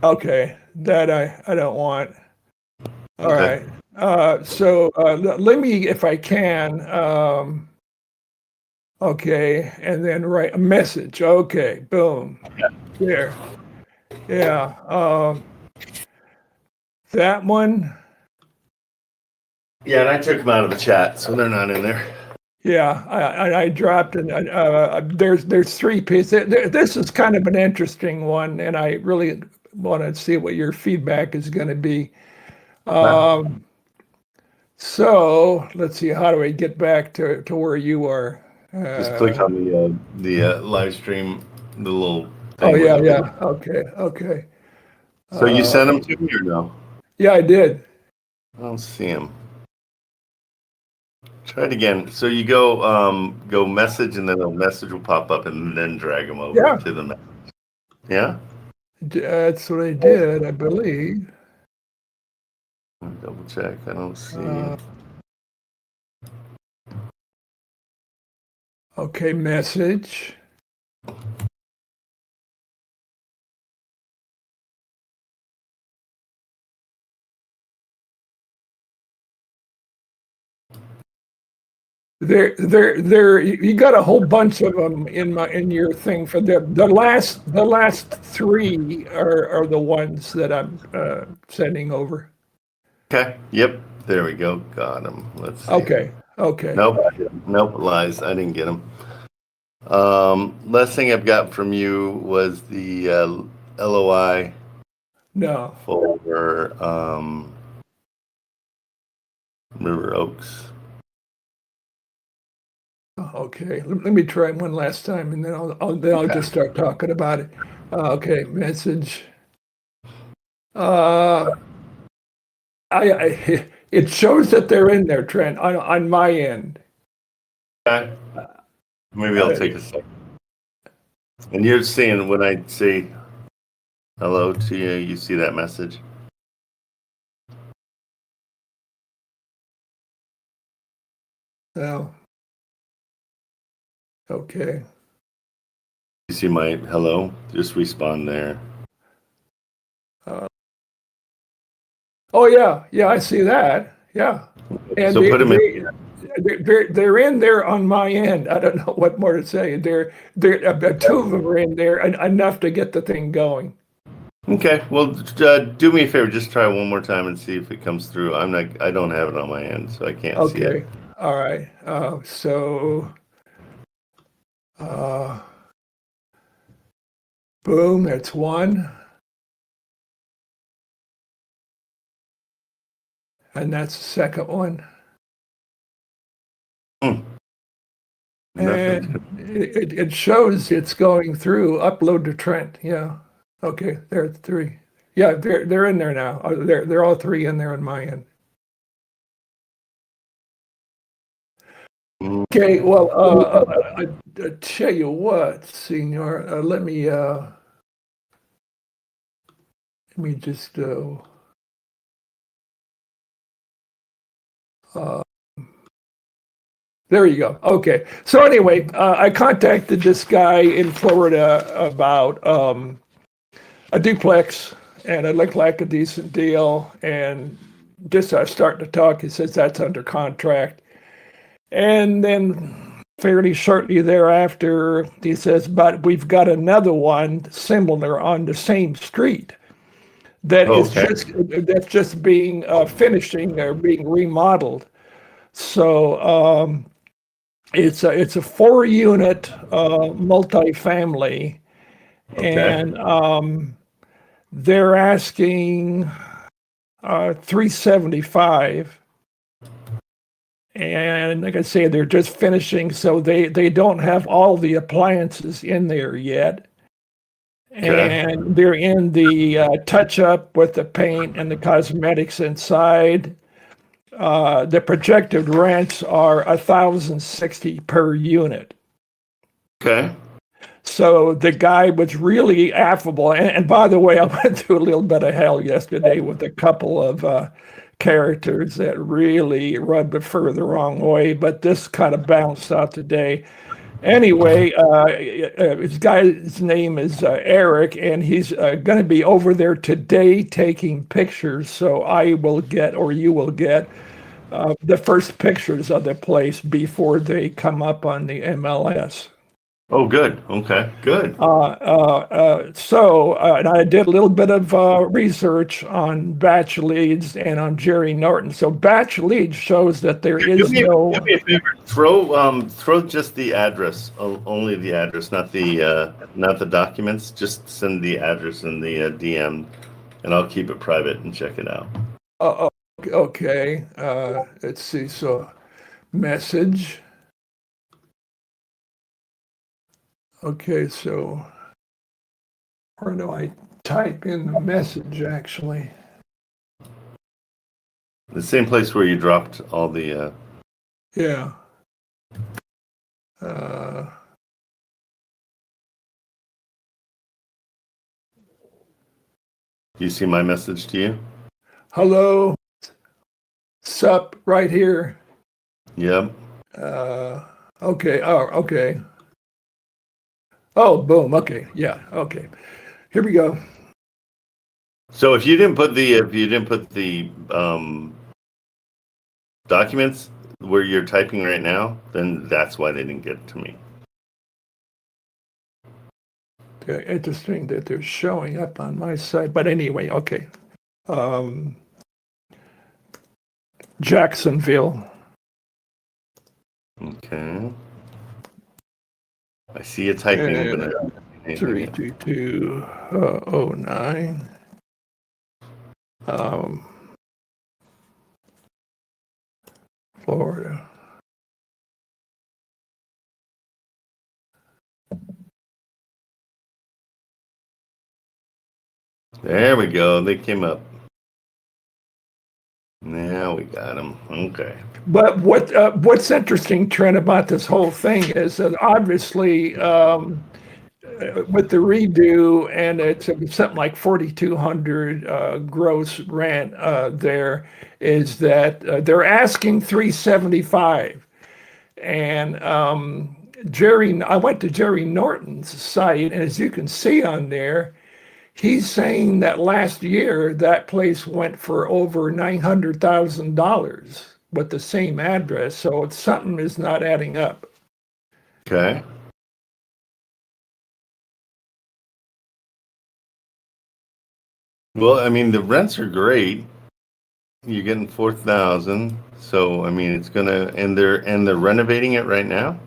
Okay, that I don't want. All Okay. right. So let me, if I can, okay, and then write a message. Okay, boom, there. Yeah, that one. Yeah, and I took them out of the chat, so they're not in there. Yeah, I dropped it. There's three pieces. This is kind of an interesting one, and I really want to see what your feedback is going to be. So let's see. How do I get back to where you are? Just click on the live stream, the little thing. Oh yeah, yeah. Okay. So you sent them to me or no? Yeah, I did. I don't see them. Try it again. So you go message, and then a message will pop up, and then drag them over to the message. Yeah. That's what I did, I believe. Double check. I don't see. Okay, message. There. You got a whole bunch of them in your thing. For the last three are the ones that I'm sending over. Okay. Yep. There we go. Got them. Let's see. Okay. Nope. Lies. I didn't get them. Last thing I've got from you was the LOI. No. For River Oaks. Okay, let me try one last time, and then I'll just start talking about it. Okay, message. It shows that they're in there, Trent, on my end. Okay. Maybe I'll take a second. And you're seeing when I say hello to you, you see that message? Oh. Okay. You see my hello? Just respond there. Oh yeah, I see that. Yeah, and so put them in. They're in there on my end. I don't know what more to say. They're two of them are in there, enough to get the thing going. Okay, well, do me a favor. Just try one more time and see if it comes through. I don't have it on my end, so I can't see it. Okay, all right. Boom. That's one. And that's the second one. And it shows it's going through. Upload to Trent. Yeah. Okay. There's three. Yeah, they're in there now. They're all three in there on my end. Okay. Well, I tell you what, Senor. Let me just go. There you go. Okay. So anyway, I contacted this guy in Florida about a duplex, and it looked like a decent deal. And just starting to talk, he says that's under contract. And then fairly shortly thereafter, he says, but we've got another one similar on the same street that that's just being finishing or being remodeled. So it's a 4-unit multifamily, and they're asking $375, and like I say, they're just finishing, so they don't have all the appliances in there yet. And they're in the touch up with the paint and the cosmetics inside. The projected rents are $1,060 per unit. Okay. So the guy was really affable. And by the way, I went through a little bit of hell yesterday with a couple of characters that really rubbed the fur the wrong way. But this kind of bounced out today. Anyway, this guy's name is Eric, and he's going to be over there today taking pictures. So I will get, or you will get, the first pictures of the place before they come up on the MLS. Oh, good. Okay, good. And I did a little bit of research on batch leads and on Jerry Norton. So batch leads shows that there is no. Do me a favor. Throw just the address, only the address, not the documents. Just send the address in the DM, and I'll keep it private and check it out. Okay. Let's see. So message. Okay, so where do I type in the message actually? The same place where you dropped all the. Yeah. Do you see my message to you? Hello. Sup, right here. Yep. Okay. Oh, okay. Oh, boom. Okay. Yeah. Okay. Here we go. So if you didn't put the documents where you're typing right now, then that's why they didn't get to me. Okay. Interesting that they're showing up on my side. But anyway, okay. Jacksonville. Okay. I see you typing. But 32209. Florida. There we go. They came up. Now we got them. Okay. But what's interesting, Trent, about this whole thing is that obviously with the redo, and it's something like 4,200 gross rent there, is that they're asking 375. And I went to Jerry Norton's site, and as you can see on there, he's saying that last year that place went for over $900,000 with the same address. So something is not adding up. Okay. Well, I mean, the rents are great. You're getting 4,000. So, I mean, it's gonna, and they're renovating it right now.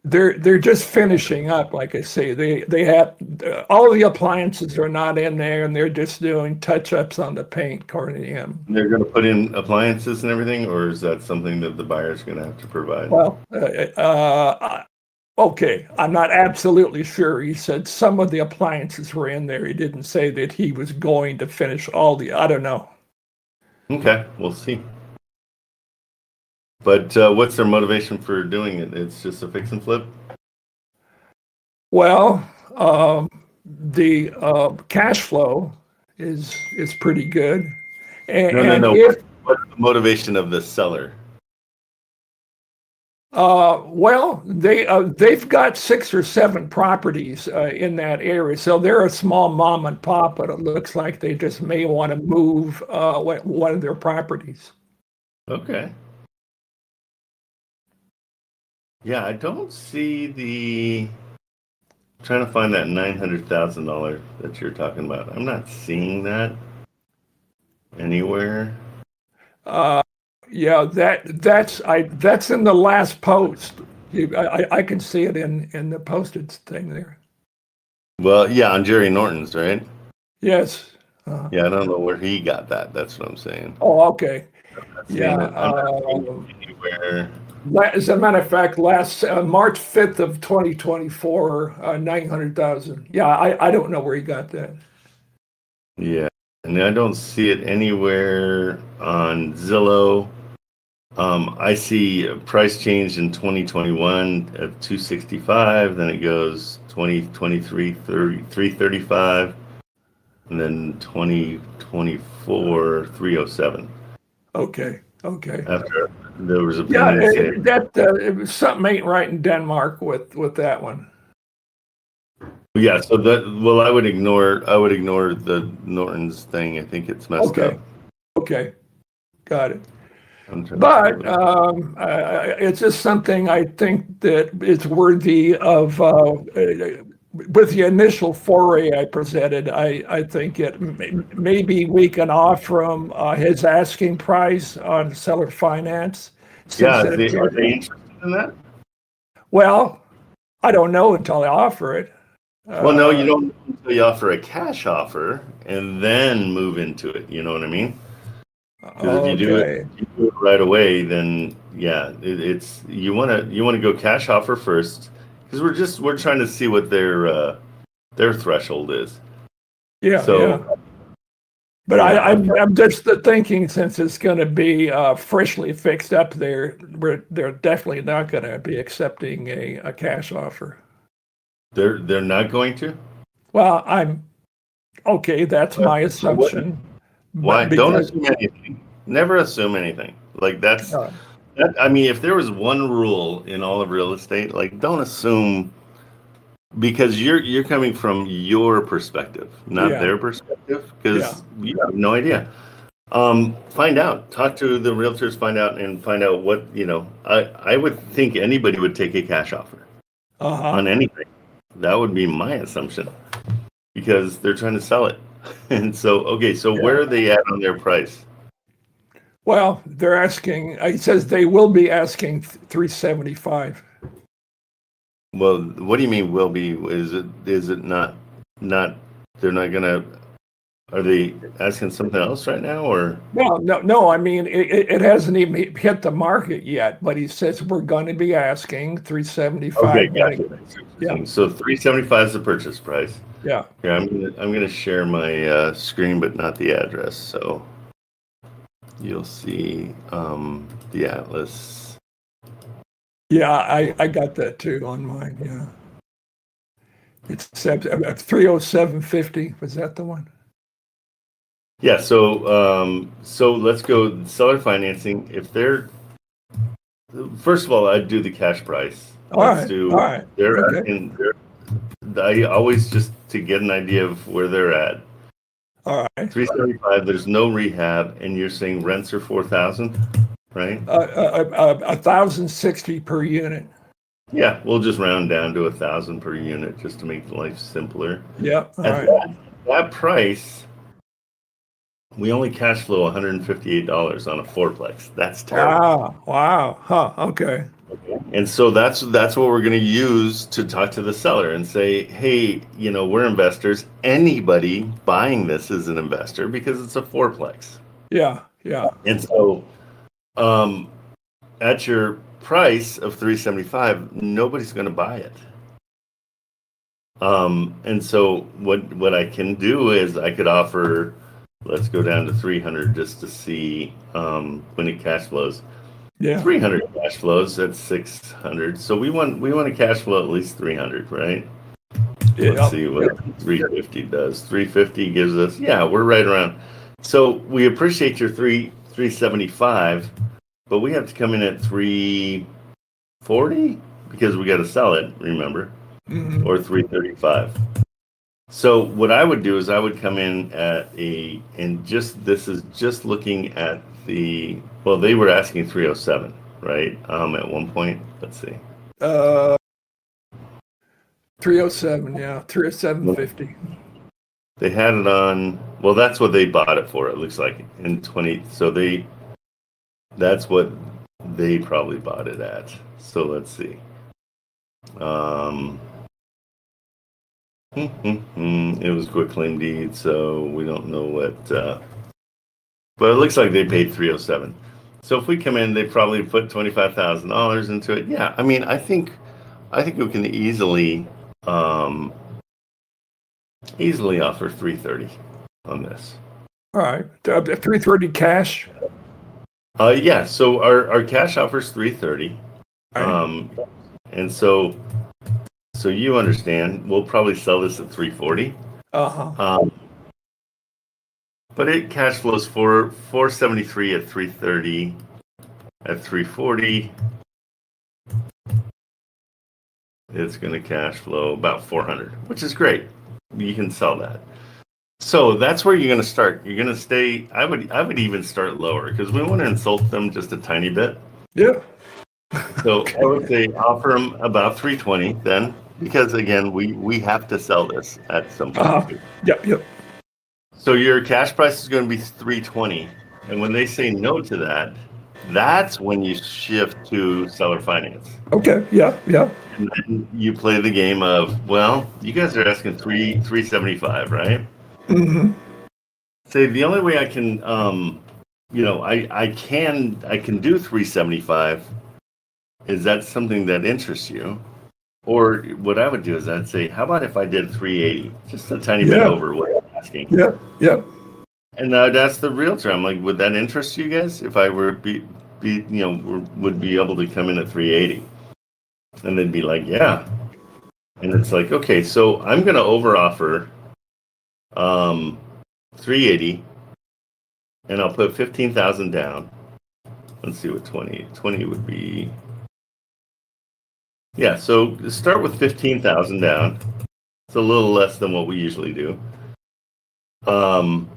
They're just finishing up, like I say. They have all the appliances are not in there, and they're just doing touch-ups on the paint, according to him. They're going to put in appliances and everything, or is that something that the buyer's going to have to provide? Well, okay, I'm not absolutely sure. He said some of the appliances were in there. He didn't say that he was going to finish all the. I don't know. Okay, we'll see. But what's their motivation for doing it? It's just a fix and flip? Well, the cash flow is pretty good. And No. if, What's the motivation of the seller? well, they've got 6 or 7 properties in that area, so they're a small mom and pop, but it looks like they just may want to move one of their properties. Okay. Yeah, I don't see I'm trying to find that $900,000 that you're talking about. I'm not seeing that anywhere. Yeah, that's in the last post. I can see it in the posted thing there. Well, yeah, on Jerry Norton's, right? Yes. Yeah, I don't know where he got that. That's what I'm saying. Oh, okay. Yeah. Yeah. Anywhere. As a matter of fact, last March 5th of 2024, 900,000. Yeah, I don't know where he got that. Yeah, and I don't see it anywhere on Zillow. I see a price change in 2021 of 265, then it goes 2023 335, and then 2024 307. Okay. After there was Yeah, opinions saying, it was something ain't right in Denmark with that one. yeah. So well, I would ignore the Norton's thing. I think it's messed Okay. up. Okay, got it. I'm trying to see But what it's just something I think that it's worthy of. With the initial foray I presented, I think maybe we can offer him his asking price on seller finance. Since yeah, it are appeared, they interested in that? well, I don't know until I offer it. Well, no, you don't until you offer a cash offer and then move into it. You know what I mean? Because if Okay. you do it right away, then yeah, it's you want to go cash offer first because we're trying to see what their threshold is. Yeah, yeah. So But yeah, I'm just thinking since it's going to be freshly fixed up there, they're definitely not going to be accepting a cash offer. they're not going to. Well, okay. That's my So what? assumption, Why? but Don't because assume anything. Never assume anything. Like that. I mean, if there was one rule in all of real estate, like don't assume because you're coming from your perspective, not yeah, their perspective, yeah, because you have no idea. Find out. Talk to the realtors. Find out what I would think anybody would take a cash offer uh-huh. on anything. That would be my assumption because they're trying to sell it. And so, okay, so Yeah. where are they at on their price? Well, they're asking. He says they will be asking 375. Well, what do you mean will be? Is it not they're not gonna are they asking something else right now or Well, no. I mean, it hasn't even hit the market yet. But he says we're going to be asking okay, 375. gotcha. Yeah, So 375 is the purchase price. yeah. Yeah, I'm gonna share my screen but not the address, so you'll see the atlas. Yeah, I got that too on mine. Yeah, it's 30750. Was that the one? Yeah, so let's go seller financing. If they're first of all, I'd do the cash price. All Let's right, do all right. they're Okay, asking I always just to get an idea of where they're at. all right. 375, there's no rehab, and you're saying rents are 4,000, right? 1,060 per unit. Yeah, we'll just round down to 1,000 per unit just to make life simpler. Yeah, all At right. that price, we only cash flow $158 on a fourplex. That's terrible. Wow. Huh. Okay. And so that's what we're going to use to talk to the seller and say, hey, we're investors. Anybody buying this is an investor because it's a fourplex. Yeah, yeah. And so at your price of 375, nobody's going to buy it. And so what I can do is I could offer, let's go down to 300 just to see when it cash flows. Yeah. 300 cash flows at 600. So we want to cash flow at least 300, right? Let's see what 350 does. 350 gives us, yeah, we're right around. So we appreciate your 375, but we have to come in at 340 because we got to sell it, remember, or 335. So what I would do is I would come in at this is just looking at well, they were asking 307, right? At one point, let's see. 307, yeah, 307.50. They had it on, well, that's what they bought it for, it looks like, in 20, so that's what they probably bought it at. So let's see. It was quick claim deed, so we don't know what, but it looks like they paid 307. So if we come in, they probably put $25,000 into it. Yeah, I mean, I think we can easily offer 330 on this. All right, 330 cash. Yeah. So our cash offers 330. Right. And so you understand, we'll probably sell this at 340. But it cash flows for 473 at 330 at 340, it's going to cash flow about 400, which is great. You can sell that. So that's where you're going to start. You're going to stay. I would even start lower because we want to insult them just a tiny bit. Yeah. So I would say offer them about 320 then, because again, we have to sell this at some point. Yep. So your cash price is going to be 320, and when they say no to that, that's when you shift to seller finance. Okay. Yeah. And then you play the game of, well, you guys are asking 375, right? Mm-hmm. Say the only way I can, I can do 375. Is that something that interests you? Or what I would do is I'd say, how about if I did 380, just a tiny bit over what I'm asking? Yeah. And I'd ask the realtor, I'm like, would that interest you guys if I were would be able to come in at 380? And they'd be like, yeah. And it's like, okay, so I'm going to overoffer 380, and I'll put 15,000 down. Let's see what 20 would be. Yeah, so start with 15,000 down. It's a little less than what we usually do. And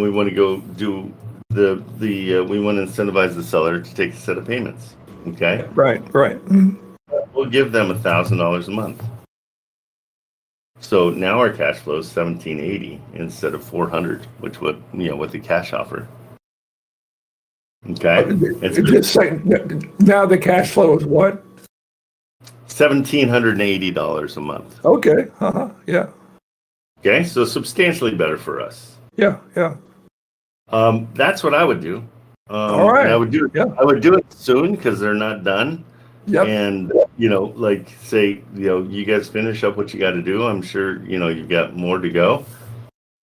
we want to go do we want to incentivize the seller to take a set of payments. Okay. Right. Mm-hmm. We'll give them $1,000 a month. So now our cash flow is $1,780 instead of $400, which what the cash offer. Okay. Now the cash flow is what? $1,780 a month. Okay. Yeah. Okay, so substantially better for us. Yeah. That's what I would do. All right. And I would do it. Yeah. I would do it soon because they're not done. Yep. And like say, you guys finish up what you got to do. I'm sure you've got more to go.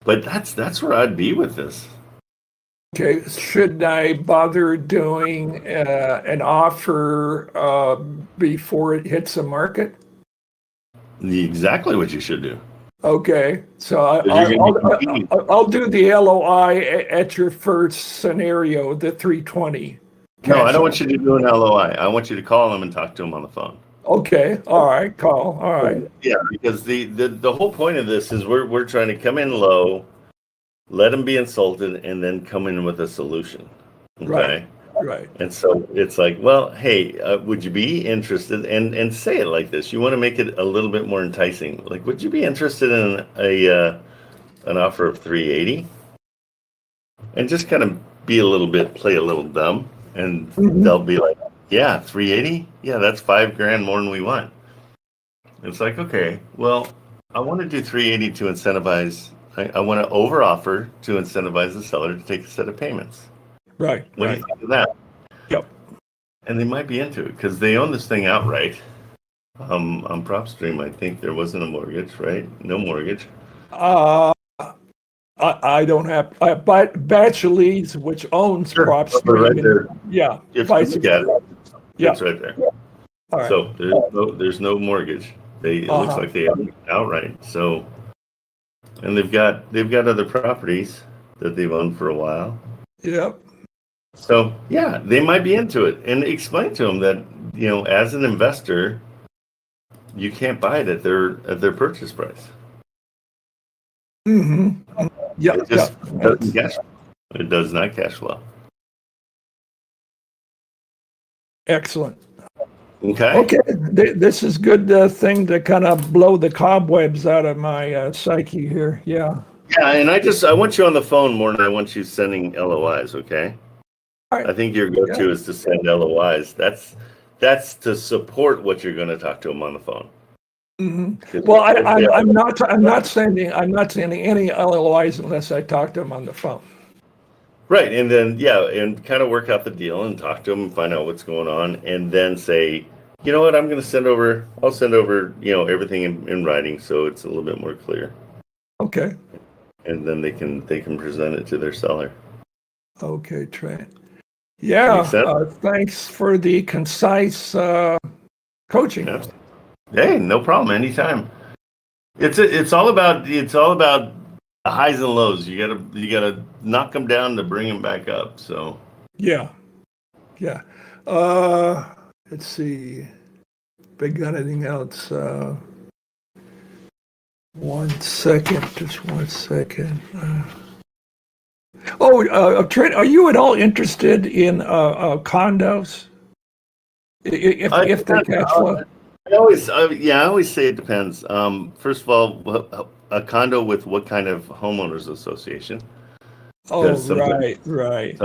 But that's where I'd be with this. Okay. Should I bother doing an offer before it hits the market? Exactly what you should do. Okay, so I'll do the LOI at your first scenario, the 320. No, I don't want you to do an LOI. I want you to call them and talk to them on the phone. Okay, all right, call. All right. Yeah, because the whole point of this is we're trying to come in low, let them be insulted, and then come in with a solution. Okay. Right. And so it's like, well, hey, would you be interested? And say it like this. You want to make it a little bit more enticing. Like, would you be interested in an offer of 380? And just kind of play a little dumb, and they'll be like, yeah, 380? Yeah, that's $5,000 more than we want. It's like, okay, well, I want to do 380 to incentivize. I want to overoffer to incentivize the seller to take a set of payments. Right. What do you think of that? Yep. And they might be into it because they own this thing outright. On PropStream, I think there wasn't a mortgage, right? No mortgage. I don't have, but Batchelese, which owns PropStream. Right there. Yeah. If you look at it, Yeah. it's right there. All right. So there's no mortgage. It looks like they own it outright. So, and they've got other properties that they've owned for a while. Yep. So yeah, they might be into it, and explain to them that as an investor, you can't buy it at their purchase price. Mm-hmm. Yeah. It just doesn't cash flow. It does not cash flow. Excellent. Okay. This is good thing to kind of blow the cobwebs out of my psyche here. Yeah. Yeah, and I want you on the phone more than I want you sending LOIs. Okay. All right. I think your go-to is to send LOIs. That's to support what you're going to talk to them on the phone. Mm-hmm. Well, I'm not sending any LOIs unless I talk to them on the phone. Right, and then and kind of work out the deal and talk to them and find out what's going on, and then say, you know what, I'll send over everything in writing so it's a little bit more clear. Okay. And then they can present it to their seller. Okay, Trent. Yeah, thanks for the concise coaching. Yeah. Hey, no problem. Anytime. It's all about the highs and lows. You gotta knock them down to bring them back up. So yeah. Yeah. Let's see. Big got anything else? 1 second, just 1 second. Trent, are you at all interested in condos? If they cash flow? I always say it depends. First of all, a condo with what kind of homeowners association? Oh, Because sometimes right.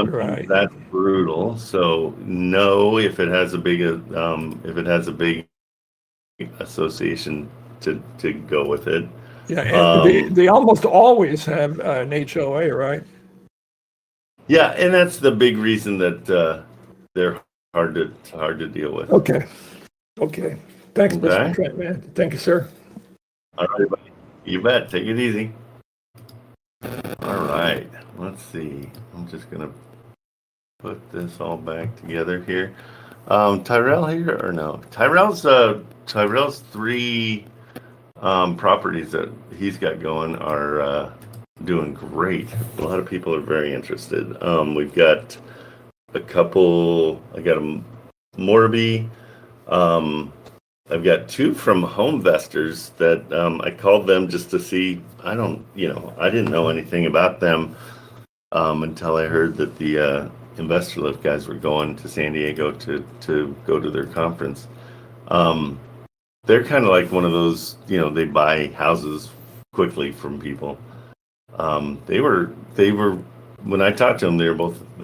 that's brutal. So no, if it has a big association to go with it. Yeah, and they almost always have an HOA, right? Yeah, and that's the big reason that they're hard to deal with. Okay. Thanks, Okay. Mr. Trent, man. Thank you, sir. All right, buddy. You bet. Take it easy. All right. Let's see. I'm just gonna put this all back together here. Tyrell here or no? Tyrell's 3 properties that he's got going are doing great. A lot of people are very interested. We've got a couple. I got a Morby. I've got 2 from Homevestors that I called them just to see. I didn't know anything about them until I heard that the Investor Lift guys were going to San Diego to go to their conference. They're kind of like one of those, they buy houses quickly from people. They were when I talked to them, they were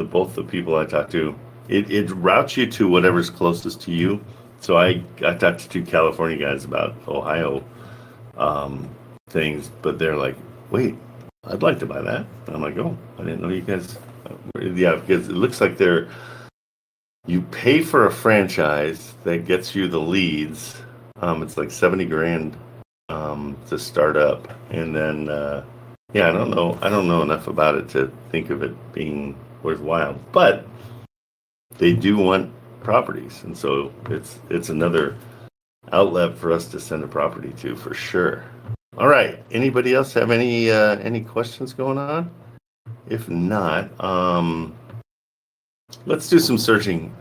both the people I talked to. It routes you to whatever's closest to you. So I talked to 2 California guys about Ohio things, but they're like, wait, I'd like to buy that. And I'm like, oh, I didn't know you guys. Yeah, because it looks like you pay for a franchise that gets you the leads. It's like $70,000 to start up, and then I don't know enough about it to think of it being worthwhile, but they do want properties, and so it's another outlet for us to send a property to for sure. All right, anybody else have any questions going on? If not, let's do some searching.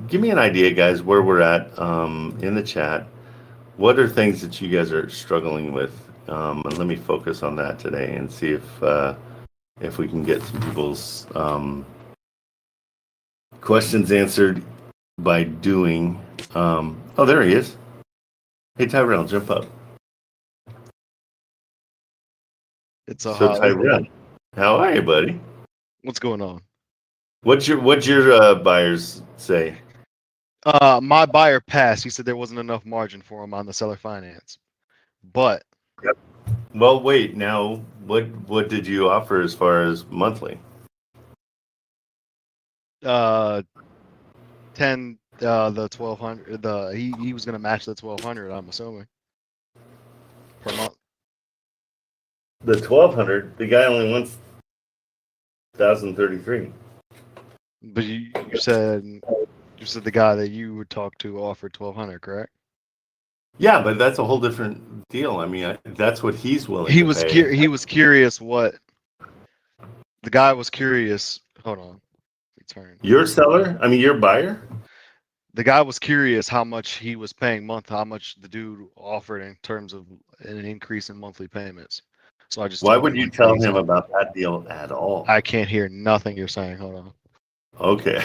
Give me an idea, guys, where we're at in the chat. What are things that you guys are struggling with? And let me focus on that today and see if we can get some people's questions answered by doing. There he is. Hey, Tyrell, jump up. It's a So Tyrell, how are you, buddy? What's going on? What's your buyers say? My buyer passed. He said there wasn't enough margin for him on the seller finance. But Well, wait. Now, what did you offer as far as monthly? 10 the 1,200. He was gonna match the 1,200. I'm assuming per month. The 1,200. The guy only wants 1,033. But you said the guy that you would talk to offered 1,200, correct? Yeah, but that's a whole different deal. I mean, that's what he's willing. He to was pay. he was curious what the guy was curious. Hold on. Return. Your seller? I mean, your buyer? The guy was curious how much he was paying how much the dude offered in terms of an increase in monthly payments. So I just Why would you tell him about that deal at all? I can't hear nothing you're saying. Hold on. Okay.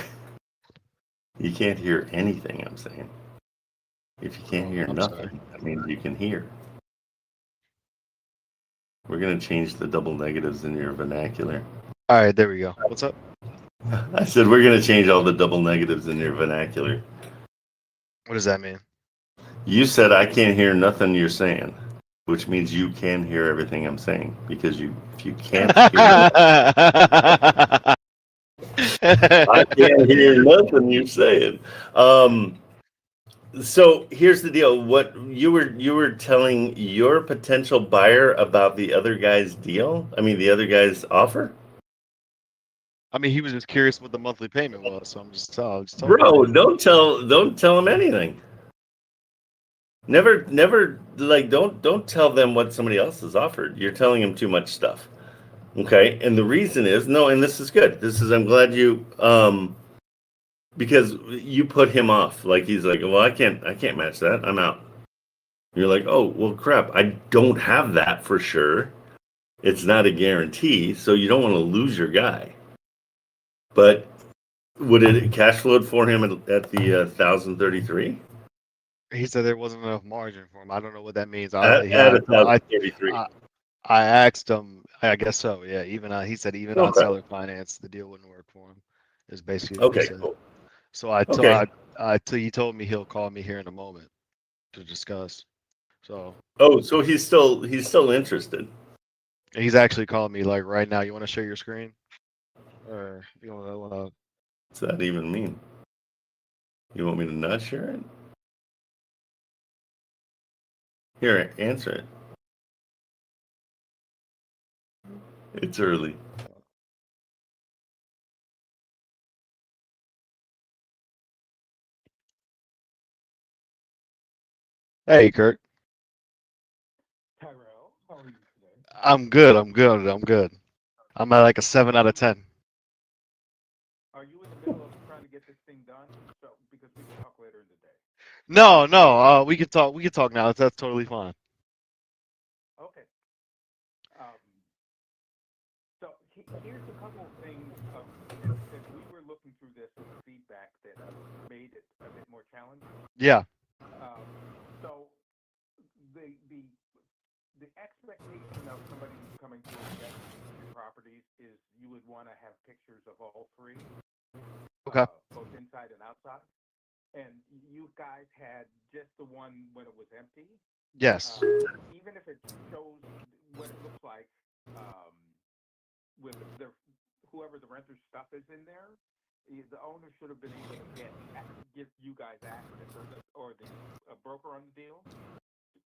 You can't hear anything I'm saying. If you can't hear nothing, that means you can hear. We're going to change the double negatives in your vernacular. All right, there we go. What's up? I said we're going to change all the double negatives in your vernacular. What does that mean? You said I can't hear nothing you're saying, which means you can hear everything I'm saying, because if you can't hear I can't hear nothing you're saying. So here's the deal. What you were telling your potential buyer about the other guy's deal? I mean, the other guy's offer? I mean, he was just curious what the monthly payment was, so I'm just telling Bro, don't tell him anything. Never don't tell them what somebody else has offered. You're telling them too much stuff. Okay? And the reason is, and this is good. I'm glad you because you put him off. Like he's like, well, I can't match that. I'm out. You're like, oh, well, crap. I don't have that for sure. It's not a guarantee, so you don't want to lose your guy. But would it cash flowed for him at the 1,033? He said there wasn't enough margin for him. I don't know what that means. At Yeah, 1,033. I asked him. I guess so. Yeah. Even he said even on Okay. seller finance, the deal wouldn't work for him. Is basically what he Okay. said. Cool. So Okay. he told me he'll call me here in a moment to discuss. So Oh, so he's still interested. he's actually calling me like right now. You want to share your screen, or you want to? What's that even mean? You want me to not share it? Here, answer it. It's early. Hey, Kurt. Tyrell, how are you today? I'm good. I'm good. I'm good. I'm at like a 7 out of 10. Are you in the middle of trying to get this thing done? So because we can talk later in the day. No, no. We can talk. We can talk now. That's totally fine. Okay. So here's a couple of things as we were looking through this with feedback that made it a bit more challenging. Yeah. So the expectation of somebody who's coming to invest in your properties is you would want to have pictures of all three, Okay. both inside and outside. And you guys had just the one when it was empty. Yes. Even if it shows what it looks like with whoever the renter's stuff is in there, the owner should have been able to give you guys access or the broker on the deal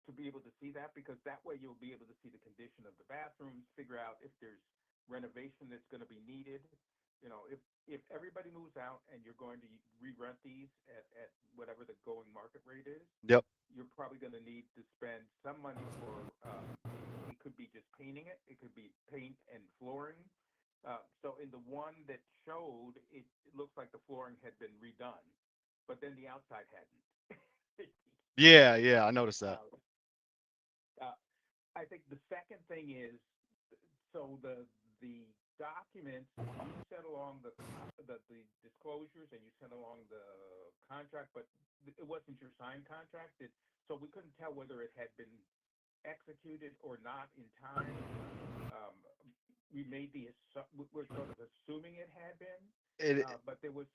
to be able to see that, because that way you'll be able to see the condition of the bathrooms, figure out if there's renovation that's going to be needed. You know, if everybody moves out and you're going to re-rent these at whatever the going market rate is, Yep. you're probably going to need to spend some money for, it could be just painting it, it could be paint and flooring. So in the one that showed, it looks like the flooring had been redone, but then the outside hadn't. Yeah. Yeah. I noticed that. I think the second thing is, so the documents you sent along the disclosures and you sent along the contract, but it wasn't your signed contract. So we couldn't tell whether it had been executed or not in time. We made we're sort of assuming it had been, but there was.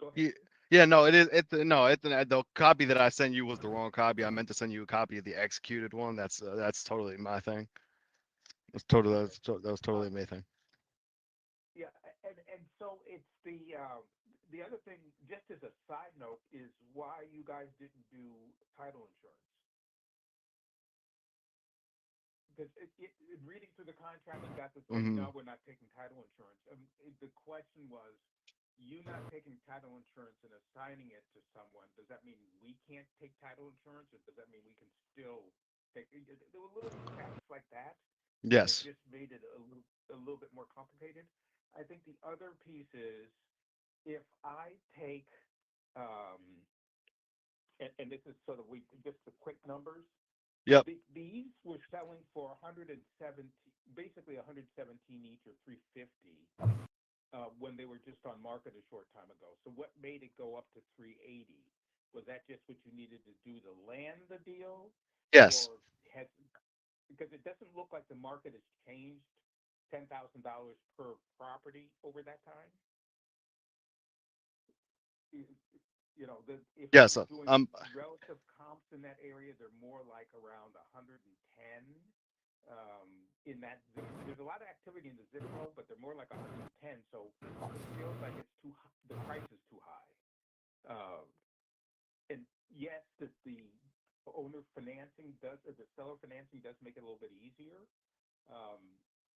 Go ahead. Yeah, no, it is. The copy that I sent you was the wrong copy. I meant to send you a copy of the executed one. That's totally my thing. That was totally my thing. Yeah, and so it's the other thing, just as a side note, is why you guys didn't do title insurance. Because in reading through the contract, you got this, no, we're not taking title insurance. The question was, you not taking title insurance and assigning it to someone, does that mean we can't take title insurance, or does that mean we can still take? There were little facts like that. Yes. That just made it a little bit more complicated. I think the other piece is, if I take, and this is sort of just the quick numbers. Yep. These were selling for 117, basically 117 each, or 350, when they were just on market a short time ago. So what made it go up to 380? Was that just what you needed to do to land the deal? Yes. Or because it doesn't look like the market has changed $10,000 per property over that time. You know, if Yes. you're doing relative comps in that area, they're more like around 110. In that, there's a lot of activity in the zip code, but they're more like 110. So it feels like it's too. The price is too high. And yes, the owner financing the seller financing does make it a little bit easier.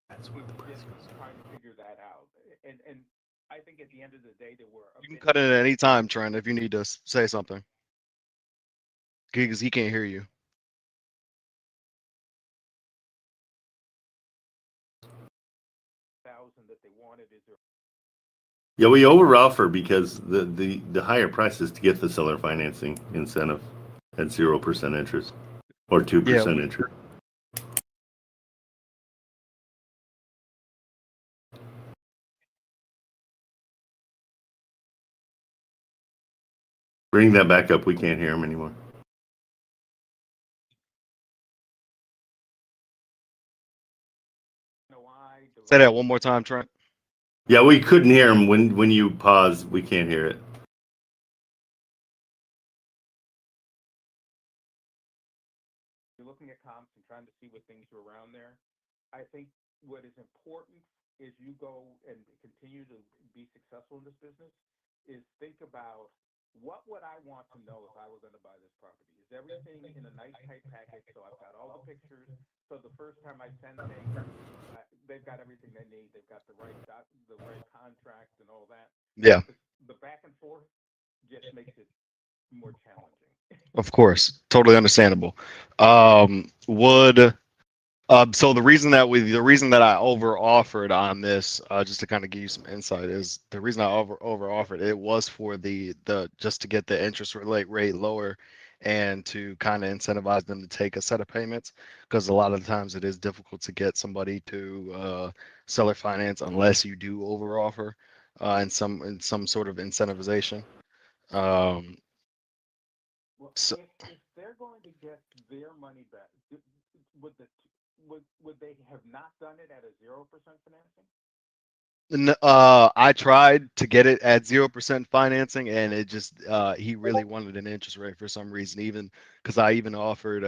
That's what just trying to figure that out. And I think at the end of the day, there were. You can cut in at any time, Trent, if you need to say something, because he can't hear you. That they wanted, is there Yeah, we overoffer because the higher price is to get the seller financing incentive at 0% interest or 2% interest. Bring that back up. We can't hear him anymore. Say that one more time, Trent. Yeah, we couldn't hear him when you pause. We can't hear it. You're looking at comps and trying to see what things are around there. I think what is important is you go and continue to be successful in this business is think about what would I want to know if I were going to buy this property? Is everything in a nice tight package? So I've got all the pictures. So the first time I send things, they've got everything they need. They've got the right contract and all that. Yeah. The back and forth just makes it more challenging. Of course, totally understandable. So the reason that I over offered on this, just to kind of give you some insight, is the reason I over offered it was for the just to get the interest rate lower and to kind of incentivize them to take a set of payments, because a lot of the times it is difficult to get somebody to seller finance unless you do over offer in some sort of incentivization. Well, So, if they're going to get their money back, would they have not done it at a 0% financing? I tried to get it at 0% financing, and it just he really wanted an interest rate for some reason, even because I even offered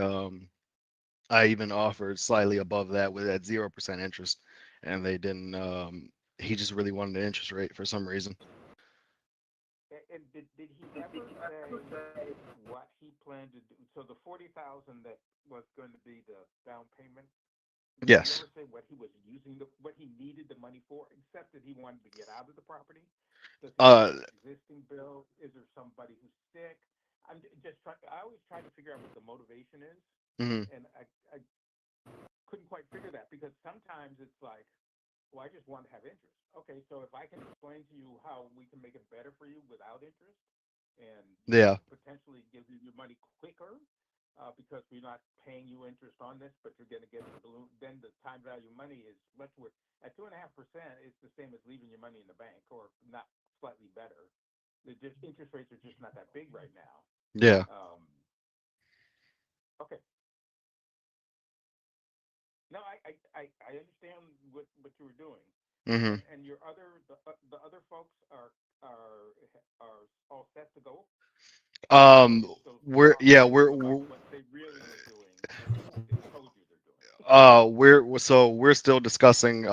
slightly above that with at 0% interest, and they didn't. He just really wanted an interest rate for some reason. And did he ever say what he planned to do? So the 40,000 that was going to be the down payment. Did Yes. he ever say what he was using what he needed the money for, except that he wanted to get out of the property? Does he have an existing bill? Is there somebody who's sick? I'm just trying. I always try to figure out what the motivation is, and I couldn't quite figure that, because sometimes it's like, well, I just want to have interest. Okay, so if I can explain to you how we can make it better for you without interest, and potentially give you your money quicker, because we're not paying you interest on this, but you're going to get the balloon, then the time value money is much worth. At 2.5%, it's the same as leaving your money in the bank, or not, slightly better. The interest rates are just not that big right now. Yeah. Okay. No, I understand what you were doing. And your the other folks are all set to go. We're what they really were doing, they told you they're doing. we're still discussing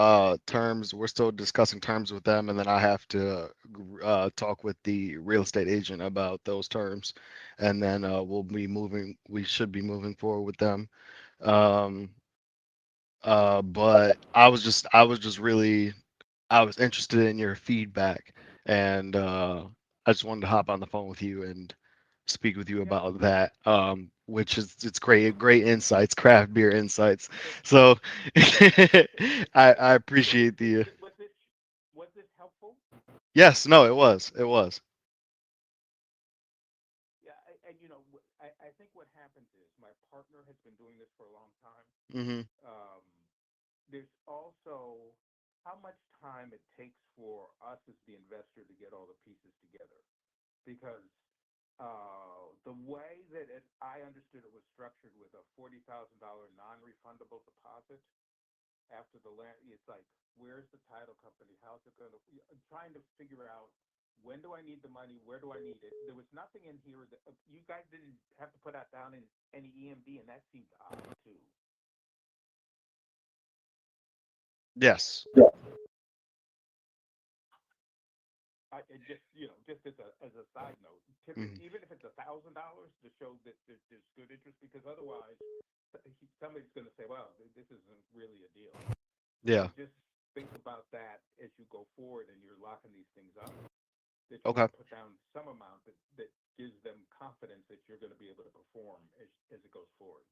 terms. We're still discussing terms with them, and then I have to talk with the real estate agent about those terms, and then we should be moving forward with them. But I was just really, I was interested in your feedback, and I just wanted to hop on the phone with you and speak with you about that. Which is, it's great insights, craft beer insights. So I appreciate the. Was this helpful? Yes, no, it was. Yeah, and I think what happens is my partner has been doing this for a long time. There's also how much time it takes for us as the investor to get all the pieces together, because the way that I understood it was structured with a $40,000 non-refundable deposit after the land. It's like, where's the title company? How's it going to? I'm trying to figure out, when do I need the money? Where do I need it? There was nothing in here that you guys didn't have to put that down in any EMD, and that seemed odd too. Yes. Just as a side note, even if it's $1,000 to show that there's good interest, because otherwise somebody's going to say, "Well, this isn't really a deal." Yeah. So just think about that as you go forward and you're locking these things up. That you Okay. put down some amount that gives them confidence that you're going to be able to perform as it goes forward.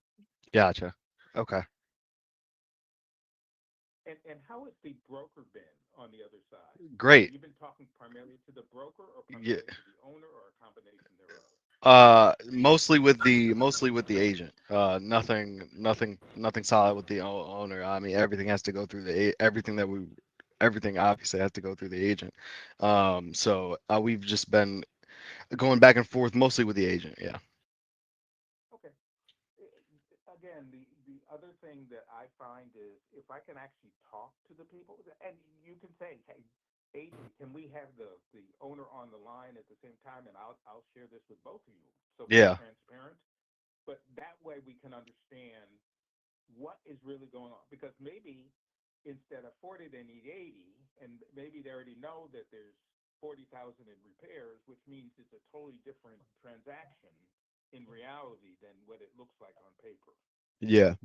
Gotcha. Okay. And how has the broker been on the other side? Great. You've been talking primarily to the broker or Yeah. primarily to the owner or a combination thereof? Mostly with the agent. Nothing solid with the owner. I mean, everything has to go through everything obviously has to go through the agent. So we've just been going back and forth mostly with the agent. Yeah. Okay. Again, the other thing that I find is if I can actually talk to the people, and you can say, hey, agent, can we have the owner on the line at the same time? And I'll share this with both of you. So be Yeah. transparent. But that way we can understand what is really going on. Because maybe instead of 40, they need 80, and maybe they already know that there's 40,000 in repairs, which means it's a totally different transaction in reality than what it looks like on paper. Yeah.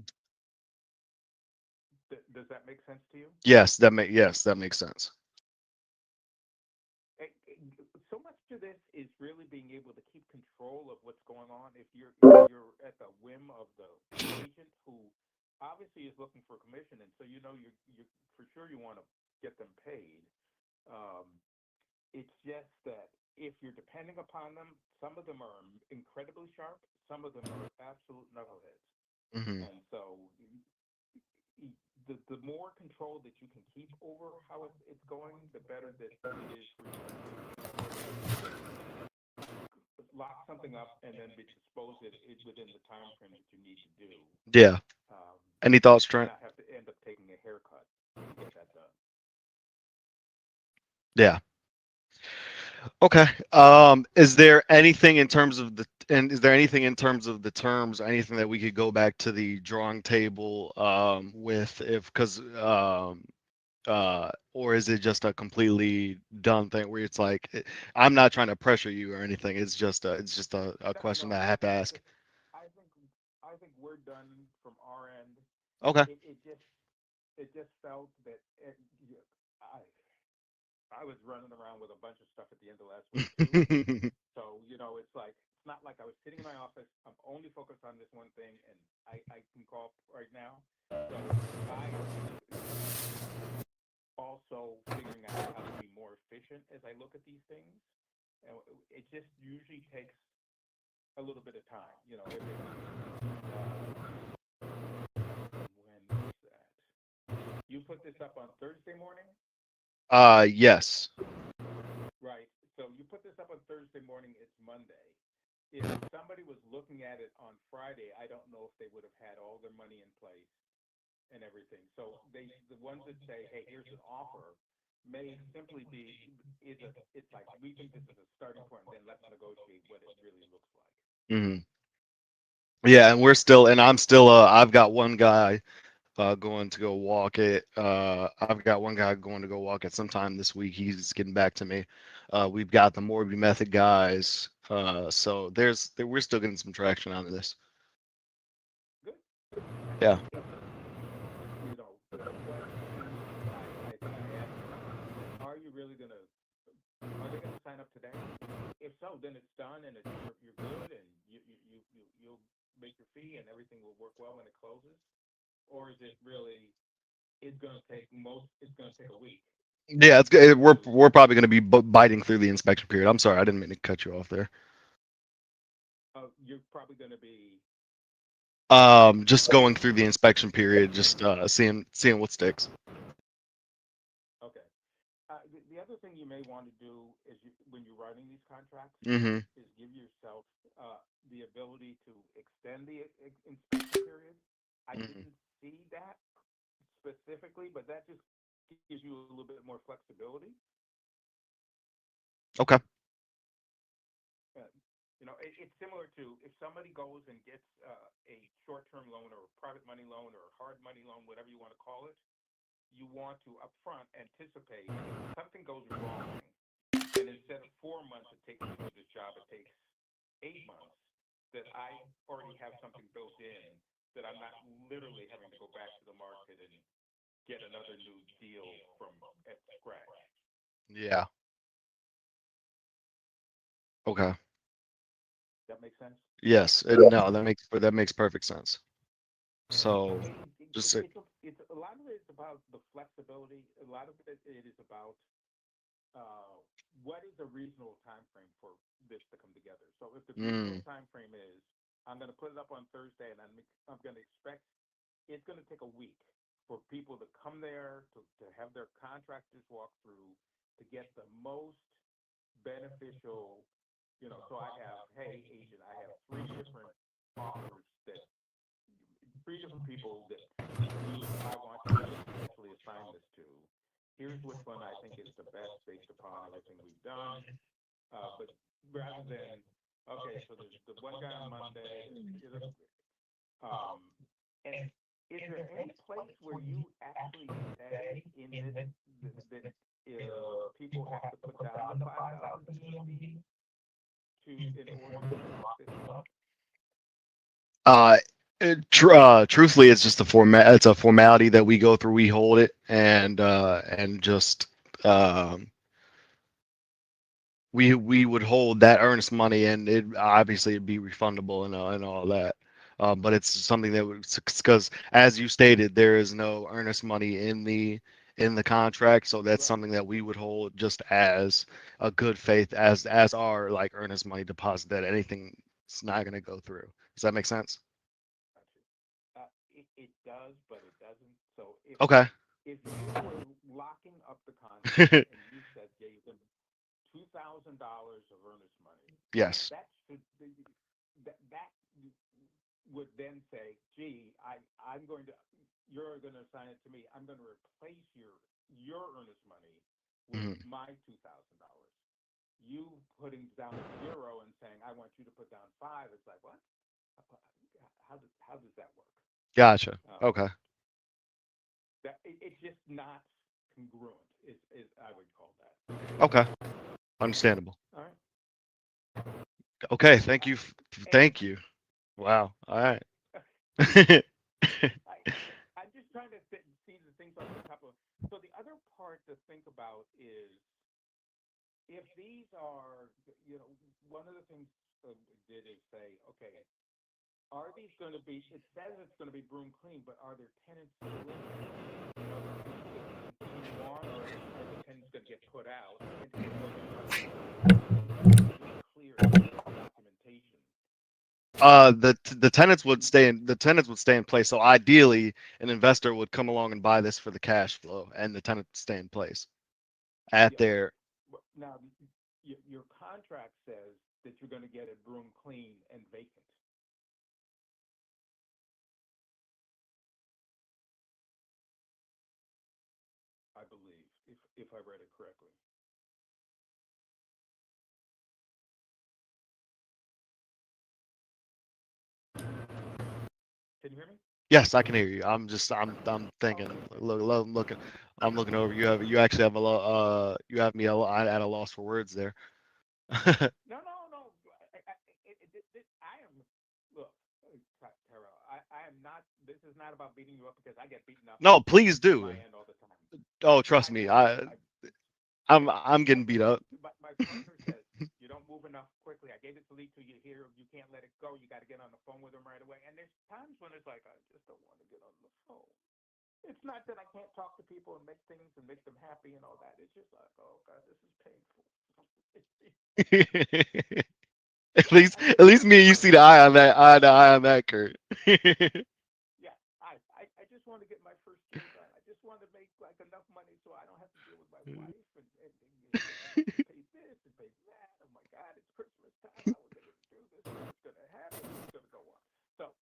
Does that make sense to you? Yes, that makes sense. So much to this is really being able to keep control of what's going on. If you're at the whim of the agent who obviously is looking for commission, and so you for sure you want to get them paid. It's just that if you're depending upon them, some of them are incredibly sharp, some of them are absolute knuckleheads, Hmm. and so the more control that you can keep over how it's going, the better that it is for you to lock something up and then dispose it within the time frame that you need to do. Yeah. Any thoughts, And Trent? not have to end up taking a haircut to get that done. Yeah. Okay. Is there anything in terms of the terms, anything that we could go back to the drawing table with or is it just a completely done thing where it's like I'm not trying to pressure you or anything. It's just a question that I have to ask. I think we're done from our end. Okay. It just felt that I was running around with a bunch of stuff at the end of last week too. So it's like it's not like I was sitting in my office. I'm only focused on this one thing, and I can call right now. So I also figuring out how to be more efficient as I look at these things, and it just usually takes a little bit of time. When was that? You put this up on Thursday morning? Yes. Right. So you put this up on Thursday morning, it's Monday. If somebody was looking at it on Friday, I don't know if they would have had all their money in place and everything. So the ones that say, hey, here's an offer, may simply be, it's like, we think this is a starting point, then let's negotiate what it really looks like. Hmm. Yeah, and I've got one guy going to go walk it. I've got one guy going to go walk it sometime this week. He's getting back to me. We've got the Morby Method guys. So we're still getting some traction out of this. Good. Yeah. The questions I think I asked them, are they going to sign up today? If so, then it's done and you're good and you'll make your fee and everything will work well when it closes. Or is it really, it's going to take a week? Yeah, it's good. We're probably going to be biting through the inspection period. I'm sorry, I didn't mean to cut you off there. You're probably going to be Just going through the inspection period, just seeing what sticks. okay. The other thing you may want to do is when you're writing these contracts Mm-hmm. is give yourself the ability to extend the inspection period. I didn't see that specifically, but that just gives you a little bit more flexibility. Okay. It's similar to if somebody goes and gets a short-term loan or a private money loan or a hard money loan, whatever you want to call it, you want to upfront anticipate if something goes wrong, and instead of 4 months it takes to do this job, it takes 8 months, that I already have something built in, that I'm not literally having to go back to the market and get another new deal from at scratch. Yeah. Okay. That makes sense? Yes. No, that makes perfect sense. So just it's it's a lot of it is about the flexibility. A lot of it is about what is a reasonable time frame for this to come together. So if the reasonable time frame is I'm going to put it up on Thursday, and I'm going to expect it's going to take a week for people to come there to have their contractors walk through to get the most beneficial. So I have, hey, agent, I have three different offers that three different people that I want you to potentially assign this to. Here's which one I think is the best based upon everything we've done. But rather than, okay, so there's the one guy on Monday, and is there any place where you actually say in this that people have to put down the 5,000 USD in order to lock this up? Truthfully, it's just a format. It's a formality that we go through. We hold it, and just we would hold that earnest money, and it obviously it'd be refundable and all that. But it's something that would, because as you stated, there is no earnest money in the contract, so that's something that we would hold just as a good faith as our like earnest money deposit that anything's not going to go through. Does that make sense? It does, but it doesn't. So Okay. If you were locking up the contract and you said gave them $2,000 of earnest money, Yes. that would then say, gee, you're going to assign it to me. I'm going to replace your earnest money with my $2,000. You putting down 0 and saying I want you to put down 5. It's like, what? How does that work? Gotcha. Okay. It's just not congruent. Is I would call that. Okay. Understandable. All right. Okay. Thank you. Thank you. Wow. All right. I'm just trying to see the things on the top of. So the other part to think about is if these are, one of the things did is say, okay, are these going to be? It says it's going to be broom clean, but are there tenants still in there? Are the tenants going to continue on, or are the tenants going to get put out? And clear documentation. The tenants would stay in place. So ideally, an investor would come along and buy this for the cash flow, and the tenant would stay in place at their. Now, your contract says that you're going to get it broom clean and vacant. I believe, if I read it correctly. Can you hear me? Yes, I can hear you. I'm thinking. I'm looking over. You actually have you have me at a loss for words there. No. I am. Look, Terrell. I am not. This is not about beating you up because I get beaten up. No, please do. My end all the time. Oh, trust me. I'm getting beat up. My partner says you don't move enough quickly. I gave it to Lee to you here. You can't let it go. You got to get on the phone with him right away. And there's times when it's like I just don't want to get on the phone. It's not that I can't talk to people and make things and make them happy and all that. It's just like, oh God, this is painful. At least me and you see the eye on that, Kurt. Yeah, I just want to get my first deal done. I just want to make like enough money so I don't have to deal with my wife and pay this and pay that. Oh my God, it's Christmas time. How are we going to do this? What's going to happen? What's going to go on? So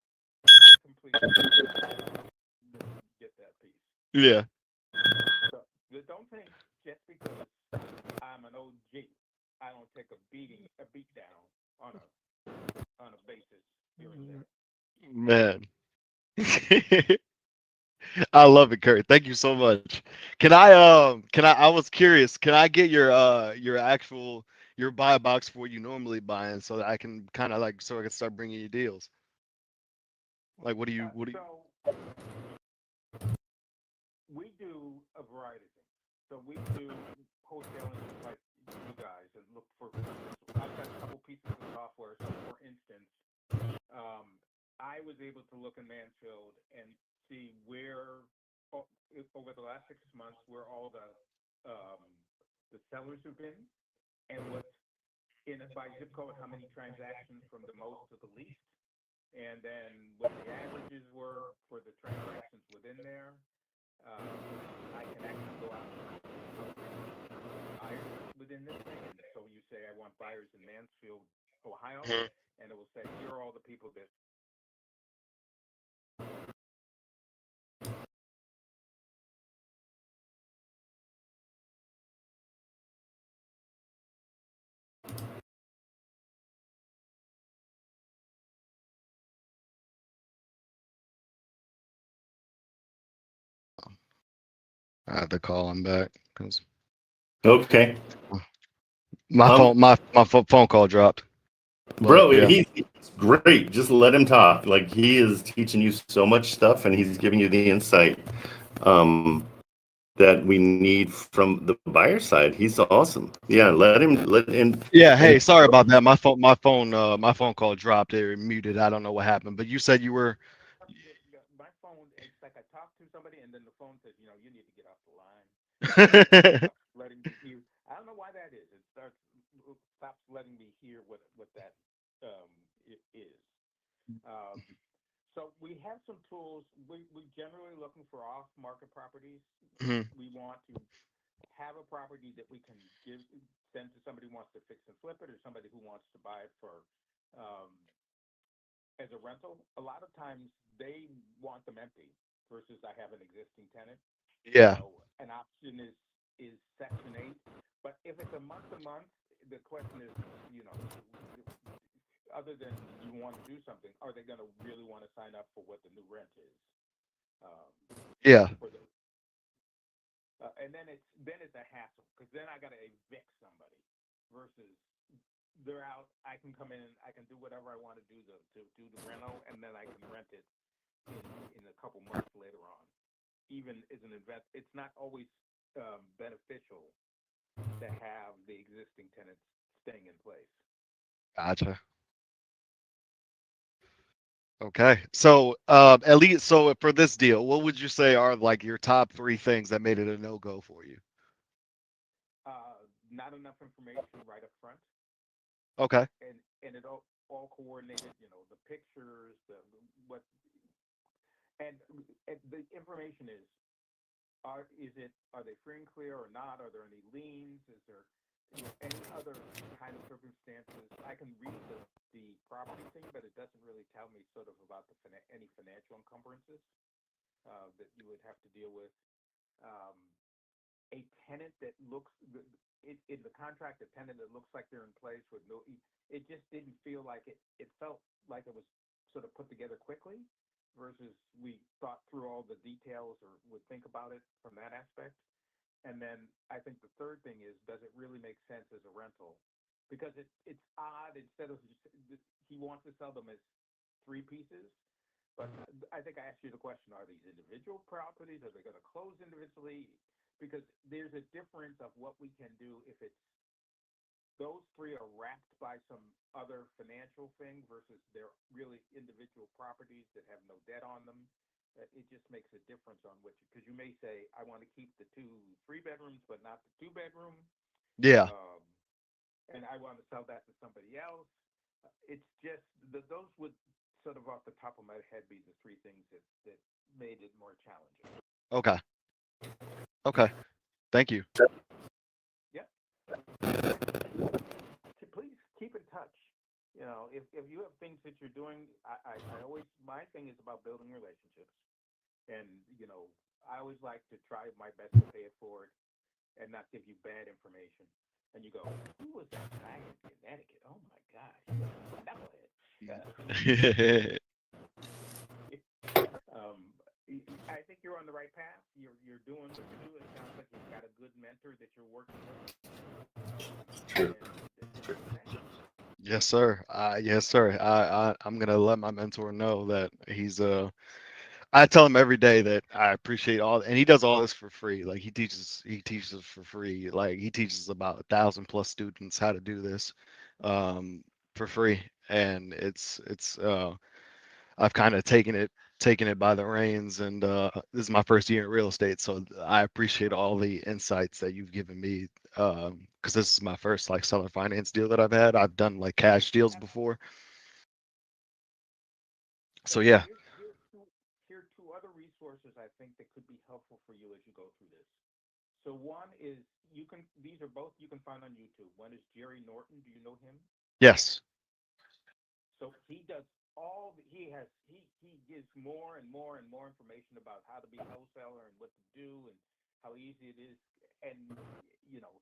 I completely get that piece. Yeah. So don't think just because I'm an OG, I don't take a beat down on a basis here and there. Man. I love it, Kurt. Thank you so much. I was curious, can I get your actual your buy box for what you normally buying so that I can kind of like so I can start bringing you deals? Like what do you So we do a variety of things. So we do wholesaling just like you guys and look for. I've got a couple pieces of software. So for instance, I was able to look in Mansfield and see where over the last 6 months where all the sellers have been, and what's in it by zip code, how many transactions from the most to the least, and then what the averages were for the transactions within there. I can actually go out and buyers within this thing, and so you say I want buyers in Mansfield, Ohio, and it will say here are all the people that. I had to call him back because Okay. my phone call dropped. Bro, yeah. he's great. Just let him talk. Like, he is teaching you so much stuff, and he's giving you the insight that we need from the buyer side. He's awesome. Yeah, let him. Yeah. Hey, sorry about that. My phone call dropped. It muted. I don't know what happened. But you said you were. My phone, it's like I talk to somebody, and then the phone says, you need to get off the line. Letting me hear. I don't know why that is. It stops letting me hear what that is. So we have some tools. We're generally looking for off-market properties. We want to have a property that we can send to somebody who wants to fix and flip it, or somebody who wants to buy it for as a rental. A lot of times they want them empty versus I have an existing tenant. Yeah. So an option is Section 8, but if it's a month-to-month, the question is, other than you want to do something, are they going to really want to sign up for what the new rent is? Yeah. And then it's a hassle, because then I got to evict somebody versus they're out. I can come in, I can do whatever I want to do to do the rental, and then I can rent it in a couple months later on. Even as an it's not always beneficial to have the existing tenants staying in place. Gotcha. Okay. So at least for this deal, what would you say are like your top 3 things that made it a no-go for you? Not enough information right up front. Okay. And it all coordinated, the pictures, and the information is, are they free and clear or not? Are there any liens? Is there any other kind of circumstances? I can read the property thing, but it doesn't really tell me sort of about any financial encumbrances that you would have to deal with. A tenant that looks in the contract, a tenant that looks like they're in place with no, it just didn't feel like it. It felt like it was sort of put together quickly versus we thought through all the details or would think about it from that aspect. And then I think the third thing is, does it really make sense as a rental? Because it's odd, instead of he wants to sell them as 3 pieces. But I think I asked you the question, are these individual properties? Are they going to close individually? Because there's a difference of what we can do if it's those 3 are wrapped by some other financial thing versus they're really individual properties that have no debt on them. It just makes a difference on which, because you may say, I want to keep the 2 3-bedrooms, but not the 2-bedroom. Yeah. And I want to sell that to somebody else. It's just those would sort of off the top of my head be the 3 things that made it more challenging. Okay. Okay. Thank you. Yeah. Please keep in touch. If you have things that you're doing, I always, my thing is about building relationships. And, I always like to try my best to pay it forward and not give you bad information. And you go, who was that guy in Connecticut? Oh my gosh, knucklehead. I think you're on the right path. You're doing what you do. It sounds like you've got a good mentor that you're working with. Yes, sir. Yes, sir. I'm gonna let my mentor know that he's I tell him every day that I appreciate and he does all this for free. Like he teaches for free. Like he teaches about 1,000+ students how to do this for free. And it's I've kind of taken it taking it by the reins, and this is my first year in real estate, so I appreciate all the insights that you've given me. Because this is my first like seller finance deal that I've had. I've done like cash deals before. So yeah. Here are two other resources I think that could be helpful for you as you go through this. So one is these are both you can find on YouTube. One is Jerry Norton. Do you know him? Yes. So he does he gives more and more and more information about how to be a wholesaler and what to do and how easy it is. And you know,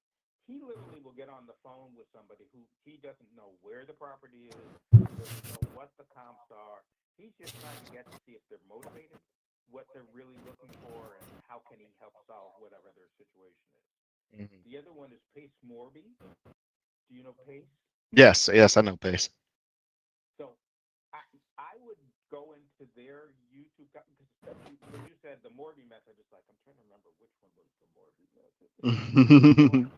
he literally will get on the phone with somebody who he doesn't know where the property is, doesn't know what the comps are. He's just trying to get to see if they're motivated, what they're really looking for, and how can he help solve whatever their situation is. Mm-hmm. The other one is Pace Morby. Do you know Pace? Yes, I know Pace. So I would go into their YouTube, because when you said the Morby method, it's like, I'm trying to remember which one was the Morby method. So